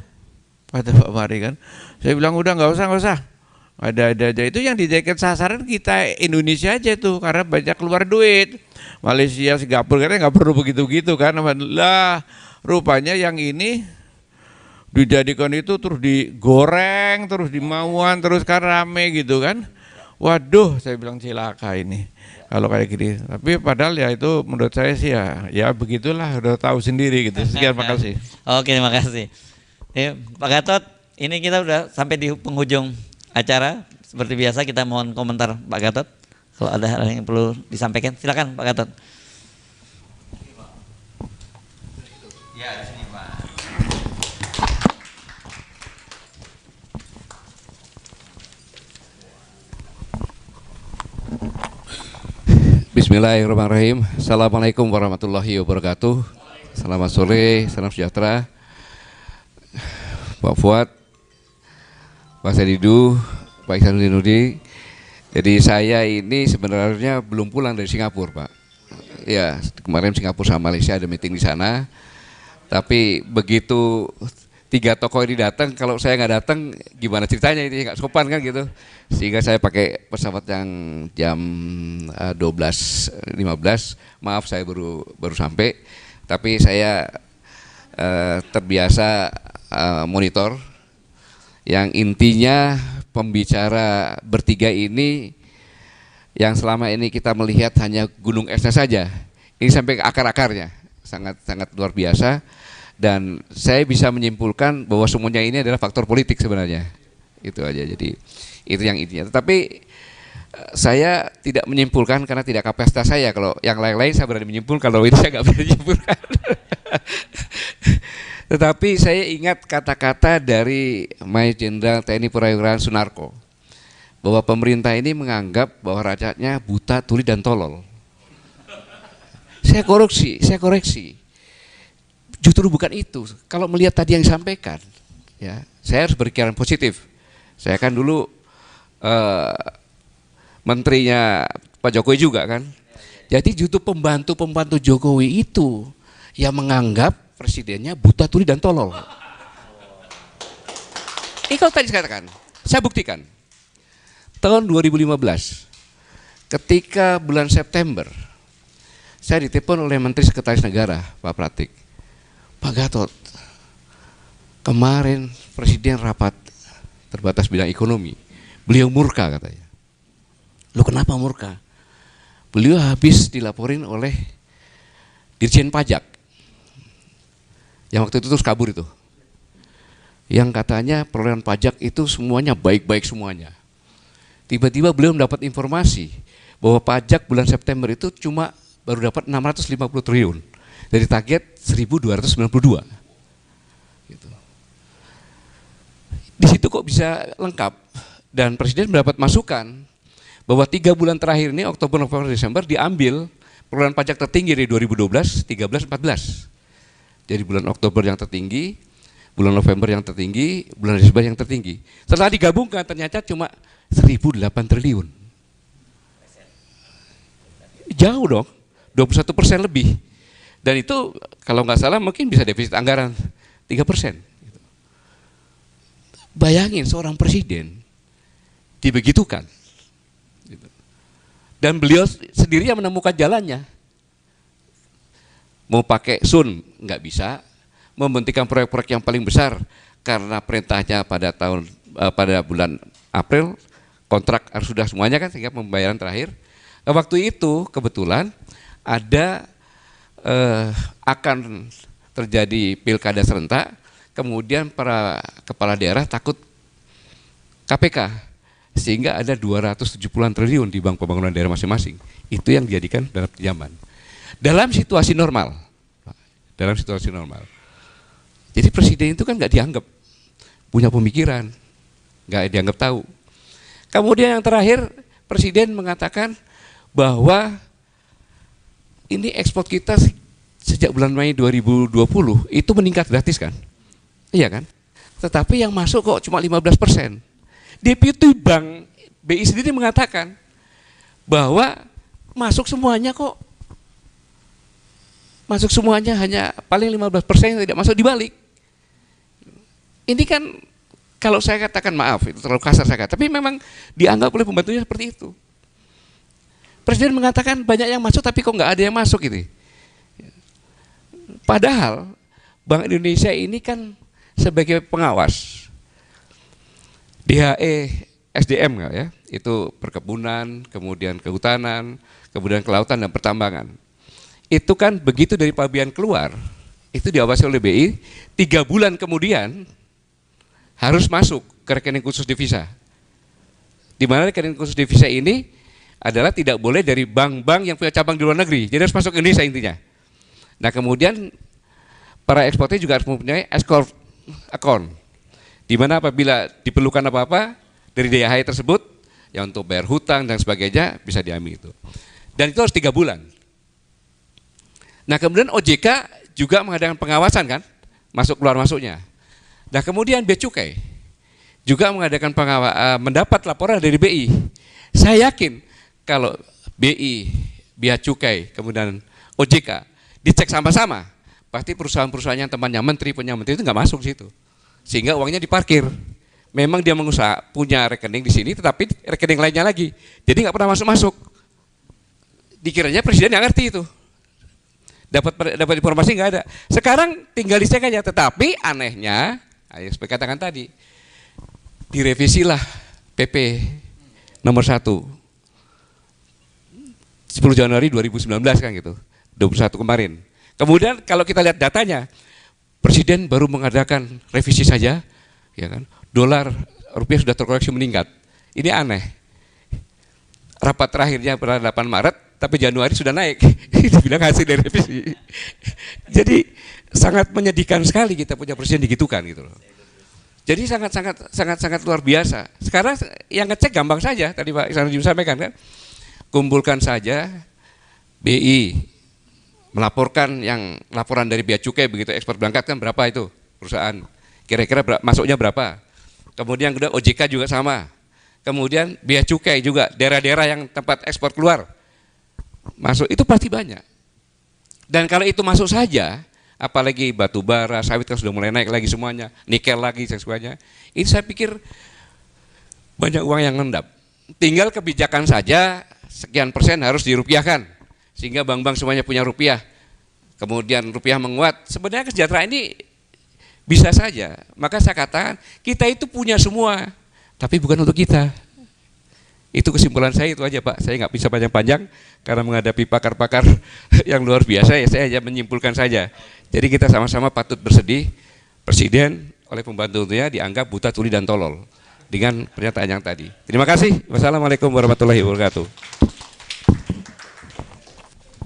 kata Pak Mari kan. Saya bilang udah nggak usah. Ada aja, itu yang dijadikan sasaran kita Indonesia aja tuh, karena banyak keluar duit. Malaysia, Singapura katanya nggak perlu begitu kan. Lah, rupanya yang ini dijadikan itu terus digoreng, terus dimauan, terus kan rame gitu kan. Waduh, saya bilang cilaka ini kalau kayak gini. Tapi padahal ya itu menurut saya sih ya begitulah, udah tahu sendiri gitu. Sekian, makasih. Oke, terima kasih. Pak Gatot, ini kita udah sampai di penghujung acara. Seperti biasa kita mohon komentar Pak Gatot. Kalau ada hal yang perlu disampaikan, silakan Pak Gatot. Ya, di sini Pak. Bismillahirrahmanirrahim. Assalamualaikum warahmatullahi wabarakatuh. Selamat sore, salam sejahtera. Pak Fuad, Pak Sadidu, Pak Ihsanuddin. Jadi saya ini sebenarnya belum pulang dari Singapura, Pak. Ya, kemarin Singapura sama Malaysia ada meeting di sana. Tapi begitu 3 tokoh ini datang, kalau saya nggak datang gimana ceritanya, ini nggak sopan kan gitu. Sehingga saya pakai pesawat yang jam 12.15. Maaf saya baru sampai, tapi saya terbiasa monitor yang intinya pembicara bertiga ini yang selama ini kita melihat hanya gunung esnya saja. Ini sampai ke akar-akarnya, sangat luar biasa. Dan saya bisa menyimpulkan bahwa semuanya ini adalah faktor politik sebenarnya. Itu aja, jadi itu yang intinya. Tetapi saya tidak menyimpulkan karena tidak kapasitas saya. Kalau yang lain-lain saya berani menyimpulkan, kalau ini saya nggak berani menyimpulkan. Tetapi saya ingat kata-kata dari Mayor Jenderal TNI Purnawirawan Sunarko bahwa pemerintah ini menganggap bahwa rakyatnya buta, tuli, dan tolol. Saya koreksi. Justru bukan itu. Kalau melihat tadi yang disampaikan, ya, saya harus berpikiran positif. Saya kan dulu menterinya Pak Jokowi juga kan. Jadi justru pembantu Jokowi itu yang menganggap presidennya buta, tuli, dan tolol. Ini kalau tadi saya katakan, saya buktikan. Tahun 2015, ketika bulan September, saya ditelepon oleh Menteri Sekretaris Negara, Pak Pratik. Pak Gatot, kemarin Presiden rapat terbatas bidang ekonomi, beliau murka katanya. Loh, kenapa murka? Beliau habis dilaporin oleh Dirjen Pajak yang waktu itu terus kabur itu, yang katanya perolehan pajak itu semuanya baik-baik semuanya. Tiba-tiba beliau mendapat informasi bahwa pajak bulan September itu cuma baru dapat 650 triliun dari target 1.292. Gitu. Di situ kok bisa lengkap, dan Presiden mendapat masukan bahwa 3 bulan terakhir ini, Oktober, November, Desember, diambil perolehan pajak tertinggi dari 2012, 13, 14. Jadi bulan Oktober yang tertinggi, bulan November yang tertinggi, bulan Desember yang tertinggi. Setelah digabungkan ternyata cuma 1.008 triliun. Jauh dong, 21% lebih. Dan itu kalau nggak salah mungkin bisa defisit anggaran 3%. Bayangin seorang presiden dibegitukan. Dan beliau sendiri yang menemukan jalannya. Mau pakai sun nggak bisa, membentikan proyek-proyek yang paling besar karena perintahnya pada bulan April kontrak harus sudah semuanya kan, sehingga pembayaran terakhir. Nah, waktu itu kebetulan ada akan terjadi pilkada serentak, kemudian para kepala daerah takut KPK, sehingga ada 270-an triliun di bank pembangunan daerah masing-masing. Itu yang dijadikan dalam pinjaman. Dalam situasi normal, jadi presiden itu kan nggak dianggap punya pemikiran, nggak dianggap tahu. Kemudian yang terakhir, presiden mengatakan bahwa ini ekspor kita sejak bulan Mei 2020 itu meningkat gratis kan, iya kan? Tetapi yang masuk kok cuma 15%. Deputi Bank BI sendiri mengatakan bahwa masuk semuanya kok. Masuk semuanya, hanya paling 15% yang tidak masuk dibalik. Ini kan kalau saya katakan, maaf itu terlalu kasar saya katakan, tapi memang dianggap oleh pembantunya seperti itu. Presiden mengatakan banyak yang masuk tapi kok nggak ada yang masuk gitu. Padahal Bank Indonesia ini kan sebagai pengawas. DHE SDM nggak ya? Itu perkebunan, kemudian kehutanan, kemudian kelautan dan pertambangan. Itu kan begitu dari Pabean keluar, itu diawasi oleh BI, 3 bulan kemudian harus masuk ke rekening khusus devisa. Di mana rekening khusus devisa ini adalah tidak boleh dari bank-bank yang punya cabang di luar negeri, jadi harus masuk ke Indonesia intinya. Nah kemudian para eksportir juga harus mempunyai escrow account, di mana apabila diperlukan apa-apa dari DHI tersebut, ya untuk bayar hutang dan sebagainya bisa diambil itu. Dan itu harus 3 bulan. Nah kemudian OJK juga mengadakan pengawasan kan, masuk keluar masuknya. Nah kemudian Bea Cukai juga mengadakan mendapat laporan dari BI. Saya yakin kalau BI, Bea Cukai, kemudian OJK dicek sama-sama, pasti perusahaan-perusahaan yang temannya menteri, punya menteri itu nggak masuk situ, sehingga uangnya diparkir. Memang dia mengusaha punya rekening di sini, tetapi rekening lainnya lagi, jadi nggak pernah masuk. Dikiranya presiden yang ngerti itu. Dapat informasi nggak ada. Sekarang tinggal dicek aja. Tetapi anehnya, seperti katakan tadi, direvisilah PP nomor 1 10 Januari 2019 kan gitu, 21 kemarin. Kemudian kalau kita lihat datanya, Presiden baru mengadakan revisi saja, ya kan, dolar rupiah sudah terkoreksi meningkat. Ini aneh. Rapat terakhirnya pada 8 Maret, tapi Januari sudah naik. Dibilang hasil dari revisi. Jadi sangat menyedihkan sekali kita punya presiden digitukan gitu loh. Jadi sangat luar biasa. Sekarang yang ngecek gampang saja, tadi Pak Ihsanuddin sampaikan kan. Kumpulkan saja BI melaporkan yang laporan dari Bea Cukai, begitu ekspor berangkat kan berapa itu perusahaan. Kira-kira masuknya berapa. Kemudian kedua OJK juga sama. Kemudian Bea Cukai juga daerah-daerah yang tempat ekspor keluar masuk itu pasti banyak. Dan kalau itu masuk saja, apalagi batu bara, sawit kan sudah mulai naik lagi semuanya, nikel lagi dan sebagainya. Ini saya pikir banyak uang yang ngendap. Tinggal kebijakan saja sekian persen harus dirupiahkan sehingga bank-bank semuanya punya rupiah. Kemudian rupiah menguat. Sebenarnya kesejahteraan ini bisa saja. Maka saya katakan kita itu punya semua, tapi bukan untuk kita. Itu kesimpulan saya, itu aja Pak. Saya nggak bisa panjang-panjang karena menghadapi pakar-pakar yang luar biasa, ya saya hanya menyimpulkan saja. Jadi kita sama-sama patut bersedih, Presiden oleh pembantunya dianggap buta, tuli, dan tolol dengan pernyataan yang tadi. Terima kasih. Wassalamualaikum warahmatullahi wabarakatuh.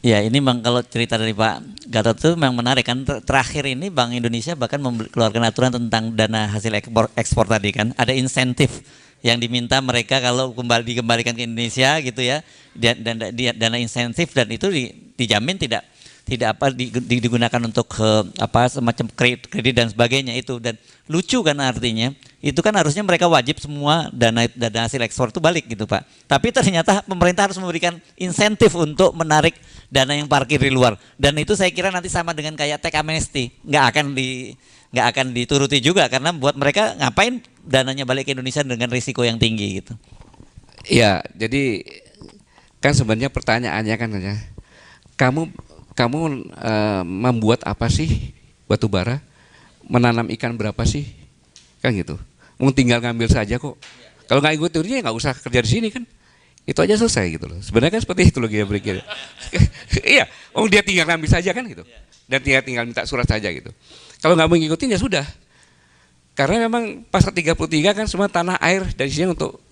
Ya, ini Bang, kalau cerita dari Pak Gatot itu memang menarik kan. Terakhir ini Bank Indonesia bahkan mengeluarkan aturan tentang dana hasil ekspor tadi kan. Ada insentif yang diminta mereka kalau dikembalikan ke Indonesia gitu ya, dan dana insentif, dan itu dijamin tidak digunakan untuk semacam kredit dan sebagainya itu. Dan lucu kan, artinya itu kan harusnya mereka wajib semua dana hasil ekspor itu balik gitu Pak. Tapi ternyata pemerintah harus memberikan insentif untuk menarik dana yang parkir di luar, dan itu saya kira nanti sama dengan kayak tax amnesty, nggak akan dituruti juga, karena buat mereka ngapain dananya balik ke Indonesia dengan risiko yang tinggi gitu. Iya, jadi kan sebenarnya pertanyaannya kan ya, kamu membuat apa sih batu bara, menanam ikan berapa sih, kan gitu. Mau tinggal ngambil saja kok. Kalau nggak ikut teorinya nggak usah kerja di sini kan. Itu aja selesai gitu loh. Sebenarnya kan seperti itu loh dia berpikir. Iya, dia tinggal ngambil saja kan gitu. Dan tinggal minta surat saja gitu. Kalau nggak mengikuti ya sudah. Karena memang pasal 33 kan semua tanah air dari sini untuk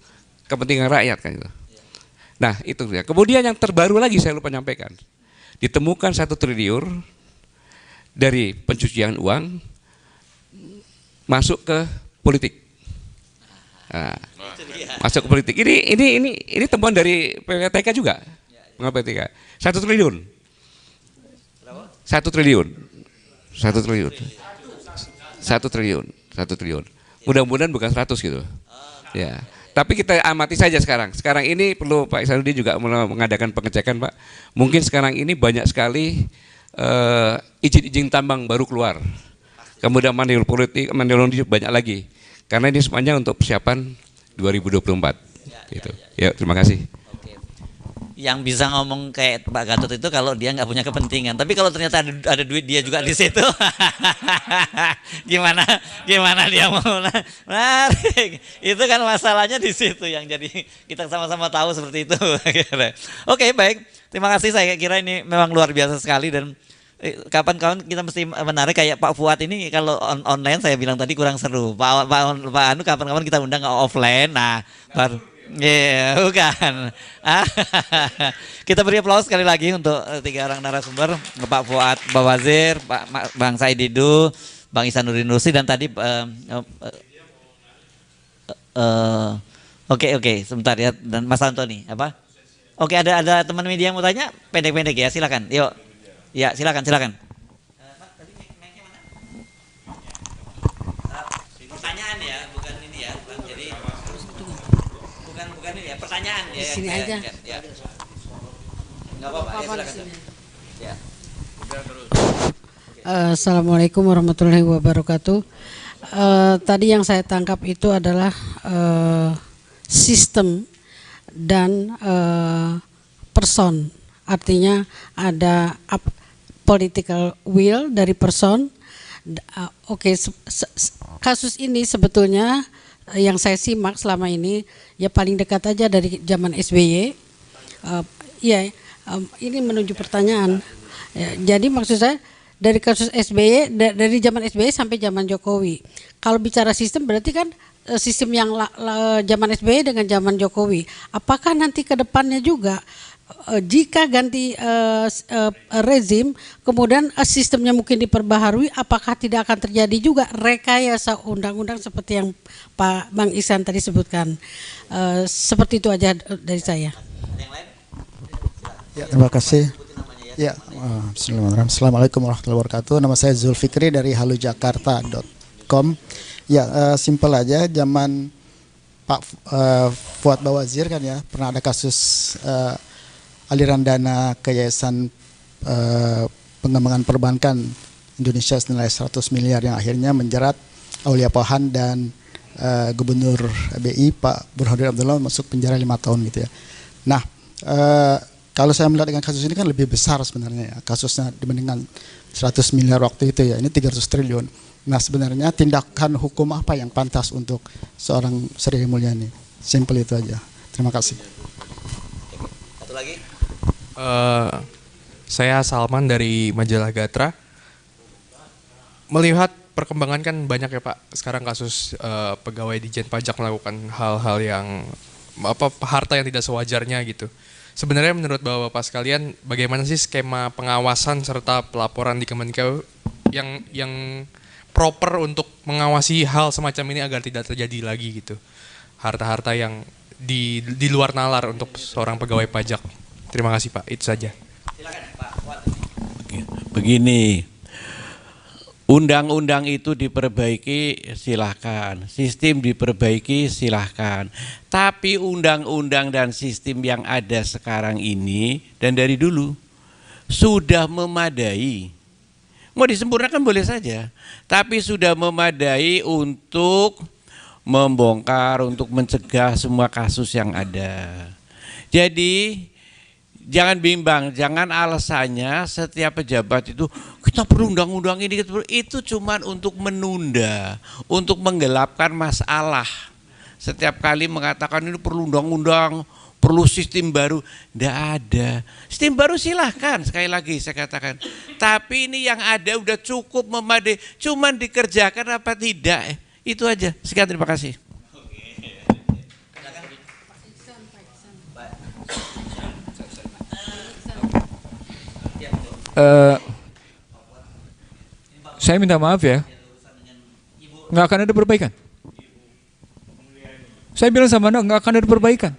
kepentingan rakyat kan gitu. Nah itu ya. Kemudian yang terbaru lagi saya lupa nyampaikan. Ditemukan 1 triliun dari pencucian uang masuk ke politik. Nah, masuk ke politik. Ini temuan dari PPTK juga. PPTK. 1 triliun. 1 triliun. 1 triliun. 1 triliun. 1 triliun. Mudah-mudahan bukan 100 gitu. Ya. Tapi kita amati saja sekarang. Sekarang ini perlu Pak Ihsanuddin juga mengadakan pengecekan Pak. Mungkin sekarang ini banyak sekali izin-izin tambang baru keluar. Kemudian mandiri banyak lagi. Karena ini semuanya untuk persiapan 2024. Gitu. Ya, terima kasih. Oke. Yang bisa ngomong kayak Pak Gatot itu kalau dia nggak punya kepentingan. Tapi kalau ternyata ada duit dia juga di situ, gimana dia mau narik? Itu kan masalahnya di situ yang jadi kita sama-sama tahu seperti itu. Oke, baik. Terima kasih. Saya kira ini memang luar biasa sekali, dan kapan-kapan kita mesti menarik kayak Pak Fuad ini. Kalau online saya bilang tadi kurang seru. Pak Anu kapan-kapan kita undang offline. Nah, baru bukan. Kita beri aplaus sekali lagi untuk 3 orang narasumber, Pak Fuad Bawazir, Bang Said Didu, Bang Ihsanuddin Nursi, dan tadi oke, sebentar ya, dan Mas Antoni apa? Oke, ada teman media yang mau tanya, pendek-pendek ya, silakan. Yuk. Ya, silakan. Pertanyaan ya, bukan ini ya, Bang. Jadi bukan ini ya, pertanyaan ya. Di sini aja. Ya. Enggak apa-apa, ya, silakan. Ya. Assalamualaikum warahmatullahi wabarakatuh. Tadi yang saya tangkap itu adalah sistem dan person. Artinya ada political will dari person. Oke, kasus ini sebetulnya yang saya simak selama ini ya paling dekat aja dari zaman SBY. Ini menuju pertanyaan. Jadi maksud saya dari kasus SBY, dari zaman SBY sampai zaman Jokowi. Kalau bicara sistem berarti kan sistem yang zaman SBY dengan zaman Jokowi. Apakah nanti ke depannya juga jika ganti rezim, kemudian sistemnya mungkin diperbaharui, apakah tidak akan terjadi juga rekayasa undang-undang seperti yang Pak Bang Ihsan tadi sebutkan? Seperti itu aja dari saya. Ya, terima kasih. Ya, bismillahirrahmanirrahim. Assalamualaikum warahmatullahi wabarakatuh. Nama saya Zulfikri dari halujakarta.com. Ya, simpel aja. Zaman Pak Fuad Bawazir kan ya, pernah ada kasus aliran dana ke Yayasan Pengembangan Perbankan Indonesia senilai 100 miliar yang akhirnya menjerat Aulia Pohan dan Gubernur BI Pak Burhanuddin Abdullah masuk penjara 5 tahun gitu ya. Nah, kalau saya melihat dengan kasus ini kan lebih besar sebenarnya ya, kasusnya dibandingkan 100 miliar waktu itu ya, ini 300 triliun. Nah, sebenarnya tindakan hukum apa yang pantas untuk seorang Sri Mulyani? Simpel itu aja. Terima kasih. Satu lagi. Saya Salman dari majalah Gatra. Melihat perkembangan kan banyak ya Pak. Sekarang kasus pegawai Dijen Pajak melakukan hal-hal yang harta yang tidak sewajarnya gitu. Sebenarnya menurut Bapak-Bapak sekalian, bagaimana sih skema pengawasan serta pelaporan di Kemenkeu yang proper untuk mengawasi hal semacam ini agar tidak terjadi lagi gitu. Harta-harta yang di luar nalar untuk seorang pegawai pajak. Terima kasih Pak, itu saja. Silakan Pak. Begini, undang-undang itu diperbaiki silahkan, sistem diperbaiki silahkan. Tapi undang-undang dan sistem yang ada sekarang ini dan dari dulu sudah memadai. Mau disempurnakan boleh saja, tapi sudah memadai untuk membongkar, untuk mencegah semua kasus yang ada. Jadi jangan bimbang, jangan alasannya setiap pejabat itu kita perlu undang-undang ini, itu cuman untuk menunda, untuk menggelapkan masalah. Setiap kali mengatakan ini perlu undang-undang, perlu sistem baru, tidak ada. Sistem baru silahkan, sekali lagi saya katakan. Tapi ini yang ada udah cukup memadai, cuman dikerjakan apa tidak, itu aja. Sekian, terima kasih. Saya minta maaf ya, nggak akan ada perbaikan. Saya bilang sama Anda, nggak akan ada perbaikan.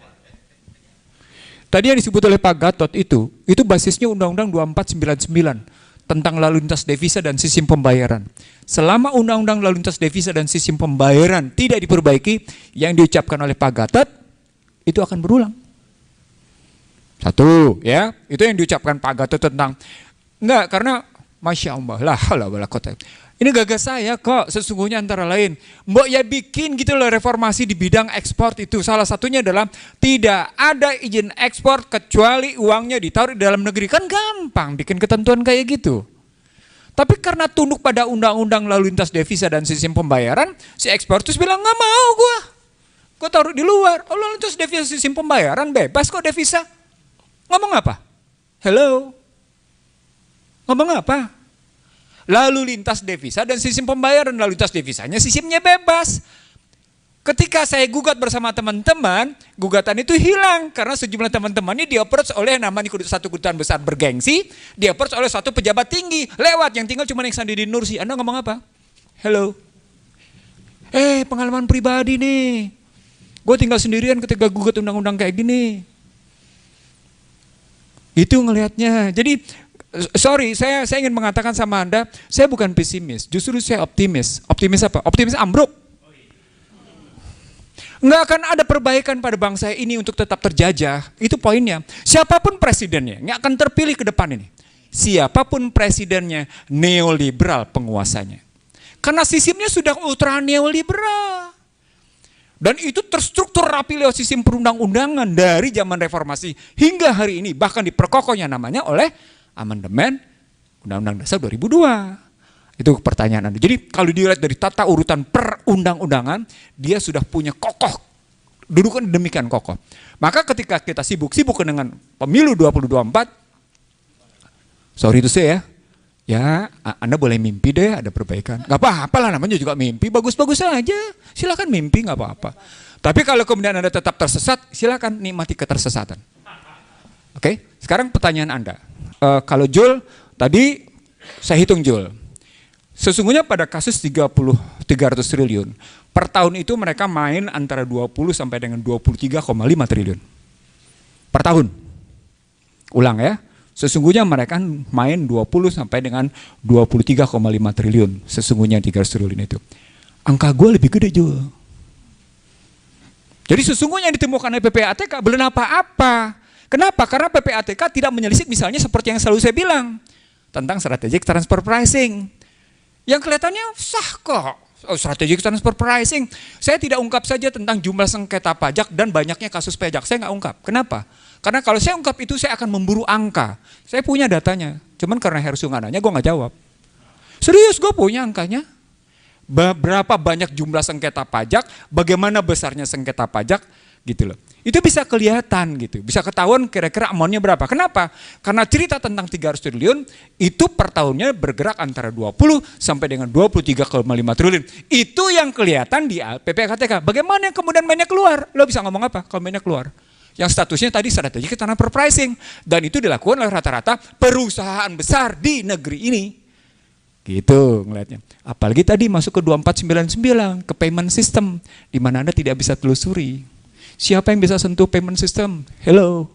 Tadi yang disebut oleh Pak Gatot itu basisnya Undang-Undang 2499 tentang lalu lintas devisa dan sistem pembayaran. Selama Undang-Undang lalu lintas devisa dan sistem pembayaran tidak diperbaiki, yang diucapkan oleh Pak Gatot itu akan berulang. Satu, ya, itu yang diucapkan Pak Gatot tentang enggak, karena Masya Allah, lah haula wala quwata. Ini gagas saya kok, sesungguhnya antara lain. Mbok ya bikin gitu loh reformasi di bidang ekspor itu. Salah satunya adalah tidak ada izin ekspor kecuali uangnya ditaruh di dalam negeri. Kan gampang bikin ketentuan kayak gitu. Tapi karena tunduk pada undang-undang lalu lintas devisa dan sistem pembayaran, si ekspor terus bilang nggak mau gua taruh di luar. Oh, lalu lintas devisa sistem pembayaran bebas kok devisa. Ngomong apa? Hello? Ngomong apa? Lalu lintas devisa dan sistem pembayaran, lalu lintas devisanya sistemnya bebas. Ketika saya gugat bersama teman-teman, gugatan itu hilang karena sejumlah teman-teman ini di-approach oleh namanya satu kedutaan besar bergengsi, di-approach oleh satu pejabat tinggi, lewat yang tinggal cuma Ihsanuddin Nursi. Anda ngomong apa? Hello? Pengalaman pribadi nih. Gue tinggal sendirian ketika gugat undang-undang kayak gini. Itu ngelihatnya. Jadi sorry, saya ingin mengatakan sama Anda, saya bukan pesimis, justru saya optimis. Optimis apa? Optimis ambruk. Nggak akan ada perbaikan pada bangsa ini untuk tetap terjajah. Itu poinnya. Siapapun presidennya, nggak akan terpilih ke depan ini. Siapapun presidennya, neoliberal penguasanya. Karena sistemnya sudah ultra neoliberal. Dan itu terstruktur rapi lewat sistem perundang-undangan dari zaman reformasi hingga hari ini. Bahkan diperkokohnya namanya oleh amandemen Undang-Undang Dasar 2002. Itu pertanyaan Anda. Jadi kalau dilihat dari tata urutan perundang-undangan, dia sudah punya kokoh, dudukan demikian kokoh. Maka ketika kita sibuk dengan pemilu 2024, sorry itu saya ya, Anda boleh mimpi deh ada perbaikan. Gak apa-apa lah, namanya juga mimpi, bagus-bagus aja. Silakan mimpi, gak apa-apa. Tapi kalau kemudian Anda tetap tersesat, silakan nikmati ketersesatan. Oke, sekarang pertanyaan Anda. Kalau Jul, tadi saya hitung Jul. Sesungguhnya pada kasus 300 triliun, per tahun itu mereka main antara 20 sampai dengan 23,5 triliun. Per tahun. Ulang ya. Sesungguhnya mereka main 20 sampai dengan 23,5 triliun. Sesungguhnya 300 triliun itu. Angka gue lebih gede Jul. Jadi sesungguhnya yang ditemukan oleh PPATK belum apa-apa. Kenapa? Karena PPATK tidak menyelisik misalnya seperti yang selalu saya bilang tentang strategic transfer pricing. Yang kelihatannya sah kok. Strategic transfer pricing. Saya tidak ungkap saja tentang jumlah sengketa pajak dan banyaknya kasus pajak. Saya nggak ungkap. Kenapa? Karena kalau saya ungkap itu saya akan memburu angka. Saya punya datanya. Cuman karena Hersu nggak nanya, gue nggak jawab. Serius, gue punya angkanya. Berapa banyak jumlah sengketa pajak, bagaimana besarnya sengketa pajak. gitu loh. Itu bisa kelihatan gitu, bisa ketahuan kira-kira amountnya berapa. Kenapa? Karena cerita tentang 300 triliun itu per tahunnya bergerak antara 20 sampai dengan 23,5 triliun. Itu yang kelihatan di PPKTK. Bagaimana yang kemudian mainnya keluar? Lo bisa ngomong apa kalau mainnya keluar? Yang statusnya tadi strategi transfer pricing. Dan itu dilakukan oleh rata-rata perusahaan besar di negeri ini. Gitu ngelihatnya. Apalagi tadi masuk ke 2499, ke payment system, di mana Anda tidak bisa telusuri. Siapa yang bisa sentuh payment system? Hello.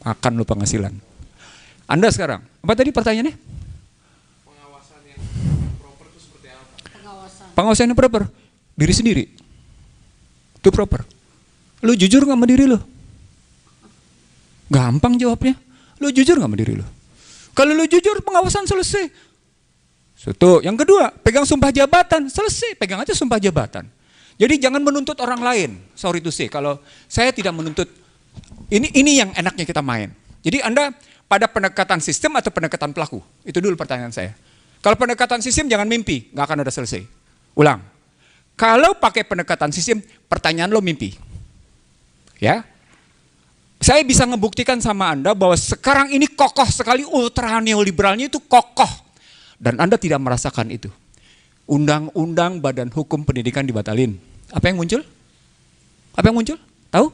Makan lo penghasilan. Anda sekarang, apa tadi pertanyaannya? Pengawasan yang proper itu seperti apa? Pengawasan yang proper? Diri sendiri. Itu proper. Lu jujur gak sama diri lu? Gampang jawabnya. Lu jujur gak sama diri lu? Kalau lu jujur, pengawasan selesai. Satu. Yang kedua, pegang sumpah jabatan. Selesai, pegang aja sumpah jabatan. Jadi jangan menuntut orang lain. Sorry to say, kalau saya tidak menuntut, ini yang enaknya kita main. Jadi Anda pada pendekatan sistem atau pendekatan pelaku? Itu dulu pertanyaan saya. Kalau pendekatan sistem jangan mimpi, nggak akan ada selesai. Ulang. Kalau pakai pendekatan sistem, pertanyaan lo mimpi. Ya. Saya bisa ngebuktikan sama Anda bahwa sekarang ini kokoh sekali ultra neoliberalnya itu kokoh. Dan Anda tidak merasakan itu. Undang-undang Badan Hukum Pendidikan dibatalin. Apa yang muncul? Apa yang muncul? Tahu?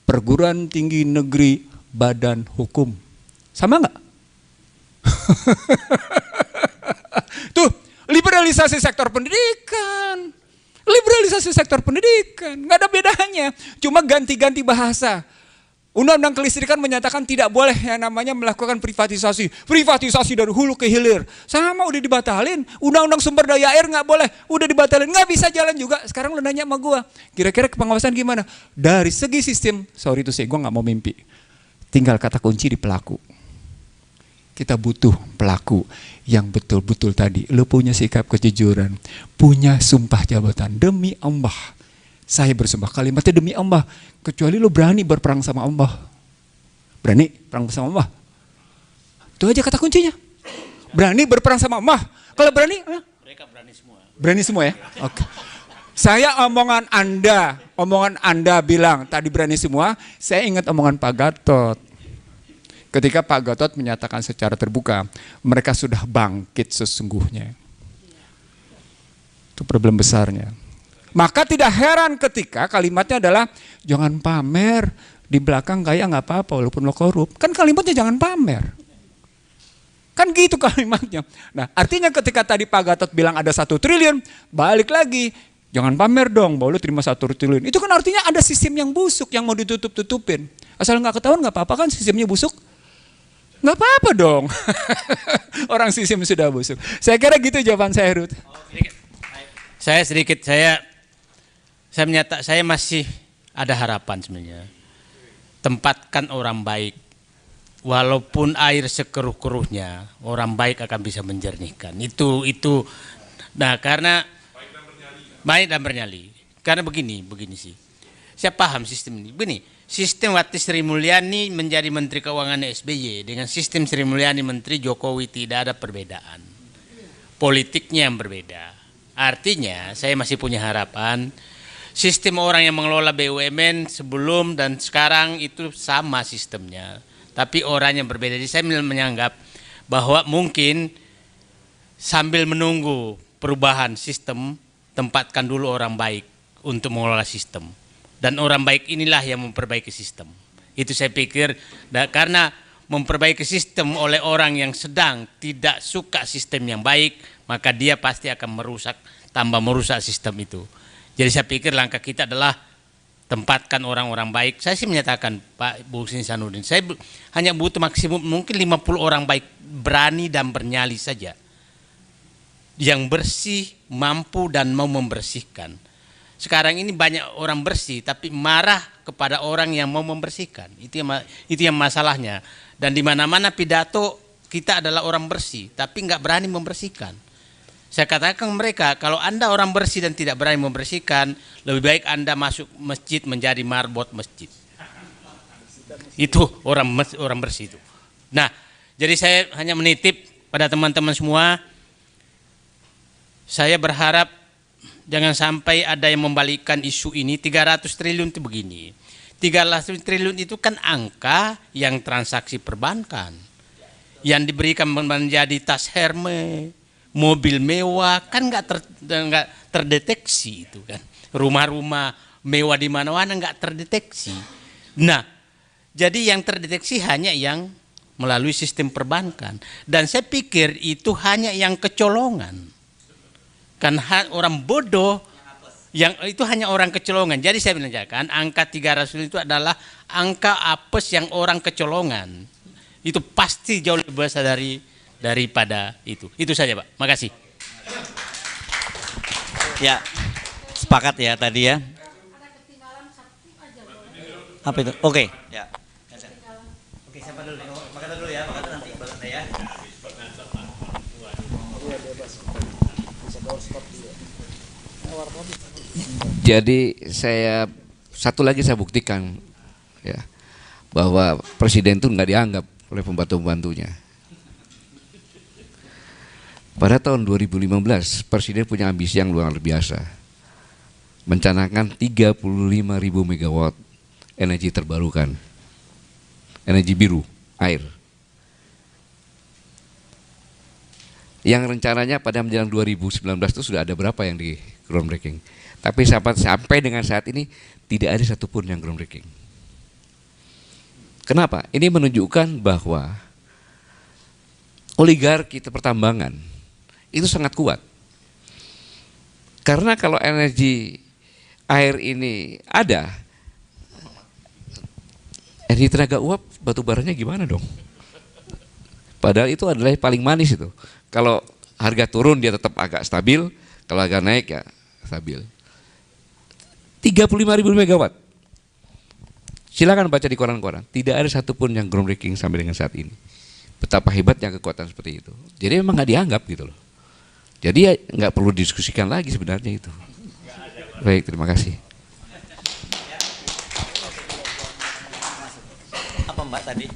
Perguruan Tinggi Negeri Badan Hukum. Sama nggak? Tuh, liberalisasi sektor pendidikan. Liberalisasi sektor pendidikan. Nggak ada bedanya. Cuma ganti-ganti bahasa. Undang-undang kelistrikan menyatakan tidak boleh yang namanya melakukan privatisasi. Privatisasi dari hulu ke hilir. Sama udah dibatalin. Undang-undang sumber daya air nggak boleh. Udah dibatalin. Nggak bisa jalan juga. Sekarang lu nanya sama gua. Kira-kira pengawasan gimana? Dari segi sistem, sorry itu saya, gua nggak mau mimpi. Tinggal kata kunci di pelaku. Kita butuh pelaku yang betul-betul tadi. Lu punya sikap kejujuran. Punya sumpah jabatan. Demi Allah. Saya bersumpah kalimatnya demi Allah. Kecuali lo berani berperang sama Allah. Berani perang sama Allah. Itu aja kata kuncinya. Berani berperang sama Allah. Kalau berani, Mereka berani semua. Berani semua ya? Oke. Saya omongan Anda bilang tadi berani semua, saya ingat omongan Pak Gatot. Ketika Pak Gatot menyatakan secara terbuka, mereka sudah bangkit sesungguhnya. Itu problem besarnya. Maka tidak heran ketika kalimatnya adalah jangan pamer, di belakang kaya nggak apa-apa walaupun lo korup. Kan kalimatnya jangan pamer. Kan gitu kalimatnya. Nah artinya ketika tadi Pak Gatot bilang ada 1 triliun, balik lagi. Jangan pamer dong bahwa lo terima 1 triliun. Itu kan artinya ada sistem yang busuk yang mau ditutup-tutupin. Asal nggak ketahuan nggak apa-apa kan sistemnya busuk. Nggak apa-apa dong. Orang sistem sudah busuk. Saya kira gitu jawaban saya, Ruth. Saya masih ada harapan sebenarnya. Tempatkan orang baik. Walaupun air sekeruh-keruhnya, orang baik akan bisa menjernihkan. Itu. Nah, karena baik dan bernyali. Karena begini sih. Saya paham sistem ini. Begini, sistem waktu Sri Mulyani menjadi Menteri Keuangan SBY dengan sistem Sri Mulyani Menteri Jokowi tidak ada perbedaan. Politiknya yang berbeda. Artinya, saya masih punya harapan. Sistem orang yang mengelola BUMN sebelum dan sekarang itu sama sistemnya. Tapi orang yang berbeda. Jadi saya menganggap bahwa mungkin sambil menunggu perubahan sistem, tempatkan dulu orang baik untuk mengelola sistem. Dan orang baik inilah yang memperbaiki sistem. Itu saya pikir, karena memperbaiki sistem oleh orang yang sedang tidak suka sistem yang baik, maka dia pasti akan tambah merusak sistem itu. Jadi saya pikir langkah kita adalah tempatkan orang-orang baik. Saya sih menyatakan Pak Bu Ihsanuddin, saya hanya butuh maksimum mungkin 50 orang baik berani dan bernyali saja. Yang bersih, mampu dan mau membersihkan. Sekarang ini banyak orang bersih tapi marah kepada orang yang mau membersihkan. Itu yang masalahnya. Dan di mana-mana pidato kita adalah orang bersih tapi nggak berani membersihkan. Saya katakan mereka, kalau Anda orang bersih dan tidak berani membersihkan, lebih baik Anda masuk masjid menjadi marbot masjid. Itu orang bersih itu. Nah, jadi saya hanya menitip pada teman-teman semua, saya berharap Jangan sampai ada yang membalikkan isu ini. 300 triliun itu begini. 300 triliun itu kan angka yang transaksi perbankan. Yang diberikan menjadi tas Hermes, mobil mewah, kan nggak terdeteksi itu kan. Rumah-rumah mewah di mana-mana nggak terdeteksi. Nah, jadi yang terdeteksi hanya yang melalui sistem perbankan. Dan saya pikir itu hanya yang kecolongan. Kan orang bodoh, yang itu hanya orang kecolongan. Jadi saya bilang kan angka 300 itu adalah angka apes yang orang kecolongan. Itu pasti jauh lebih besar daripada itu. Itu saja Pak, makasih. Ya, sepakat ya tadi ya. Apa itu? Oke. Ya. Oke, siapa dulu? Pak Kata dulu ya, Pak Kata nanti baru ya. Jadi satu lagi saya buktikan ya bahwa presiden itu nggak dianggap oleh pembantu-pembantunya. Pada tahun 2015 presiden punya ambisi yang luar biasa, mencanangkan 35.000 megawatt energi terbarukan, energi biru, air. Yang rencananya pada menjelang 2019 itu sudah ada berapa yang di groundbreaking. Tapi sampai dengan saat ini tidak ada satupun yang groundbreaking. Kenapa? Ini menunjukkan bahwa oligarki pertambangan itu sangat kuat. Karena kalau energi air ini ada, energi tenaga uap batu baranya gimana dong? Padahal itu adalah yang paling manis itu. Kalau harga turun dia tetap agak stabil, kalau harga naik ya stabil. 35.000 megawatt. Silakan baca di koran-koran. Tidak ada satupun yang groundbreaking sampai dengan saat ini. Betapa hebatnya kekuatan seperti itu. Jadi memang nggak dianggap gitu loh. Jadi ya nggak perlu diskusikan lagi sebenarnya itu. Baik, terima kasih. Apa Mbak tadi?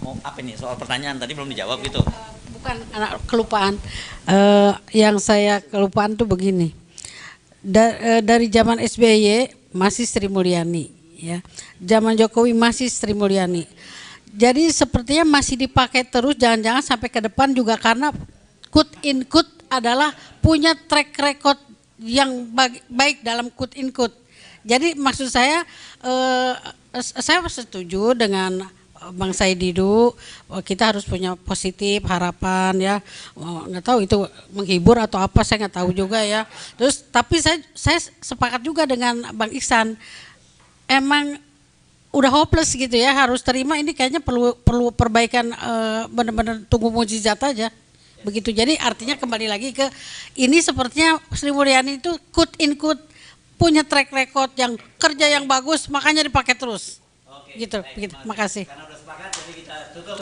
Mau apa nih soal pertanyaan tadi belum dijawab gitu? Bukan anak kelupaan. Yang saya kelupaan tuh begini. Dari zaman SBY masih Sri Mulyani, ya. Zaman Jokowi masih Sri Mulyani. Jadi sepertinya masih dipakai terus, jangan-jangan sampai ke depan juga karena quote in quote adalah punya track record yang baik dalam quote in quote. Jadi maksud saya setuju dengan Bang Saididu, kita harus punya positif harapan ya, nggak tahu itu menghibur atau apa saya nggak tahu juga ya. Terus tapi saya sepakat juga dengan Bang Ihsan, emang udah hopeless gitu ya, harus terima ini kayaknya perlu perbaikan, benar-benar tunggu mukjizat aja begitu. Jadi artinya kembali lagi ke ini sepertinya Sri Mulyani itu quote in quote punya track record yang kerja yang bagus makanya dipakai terus. Gitu, begitu. Makasih. Karena udah sepakat jadi kita tutup.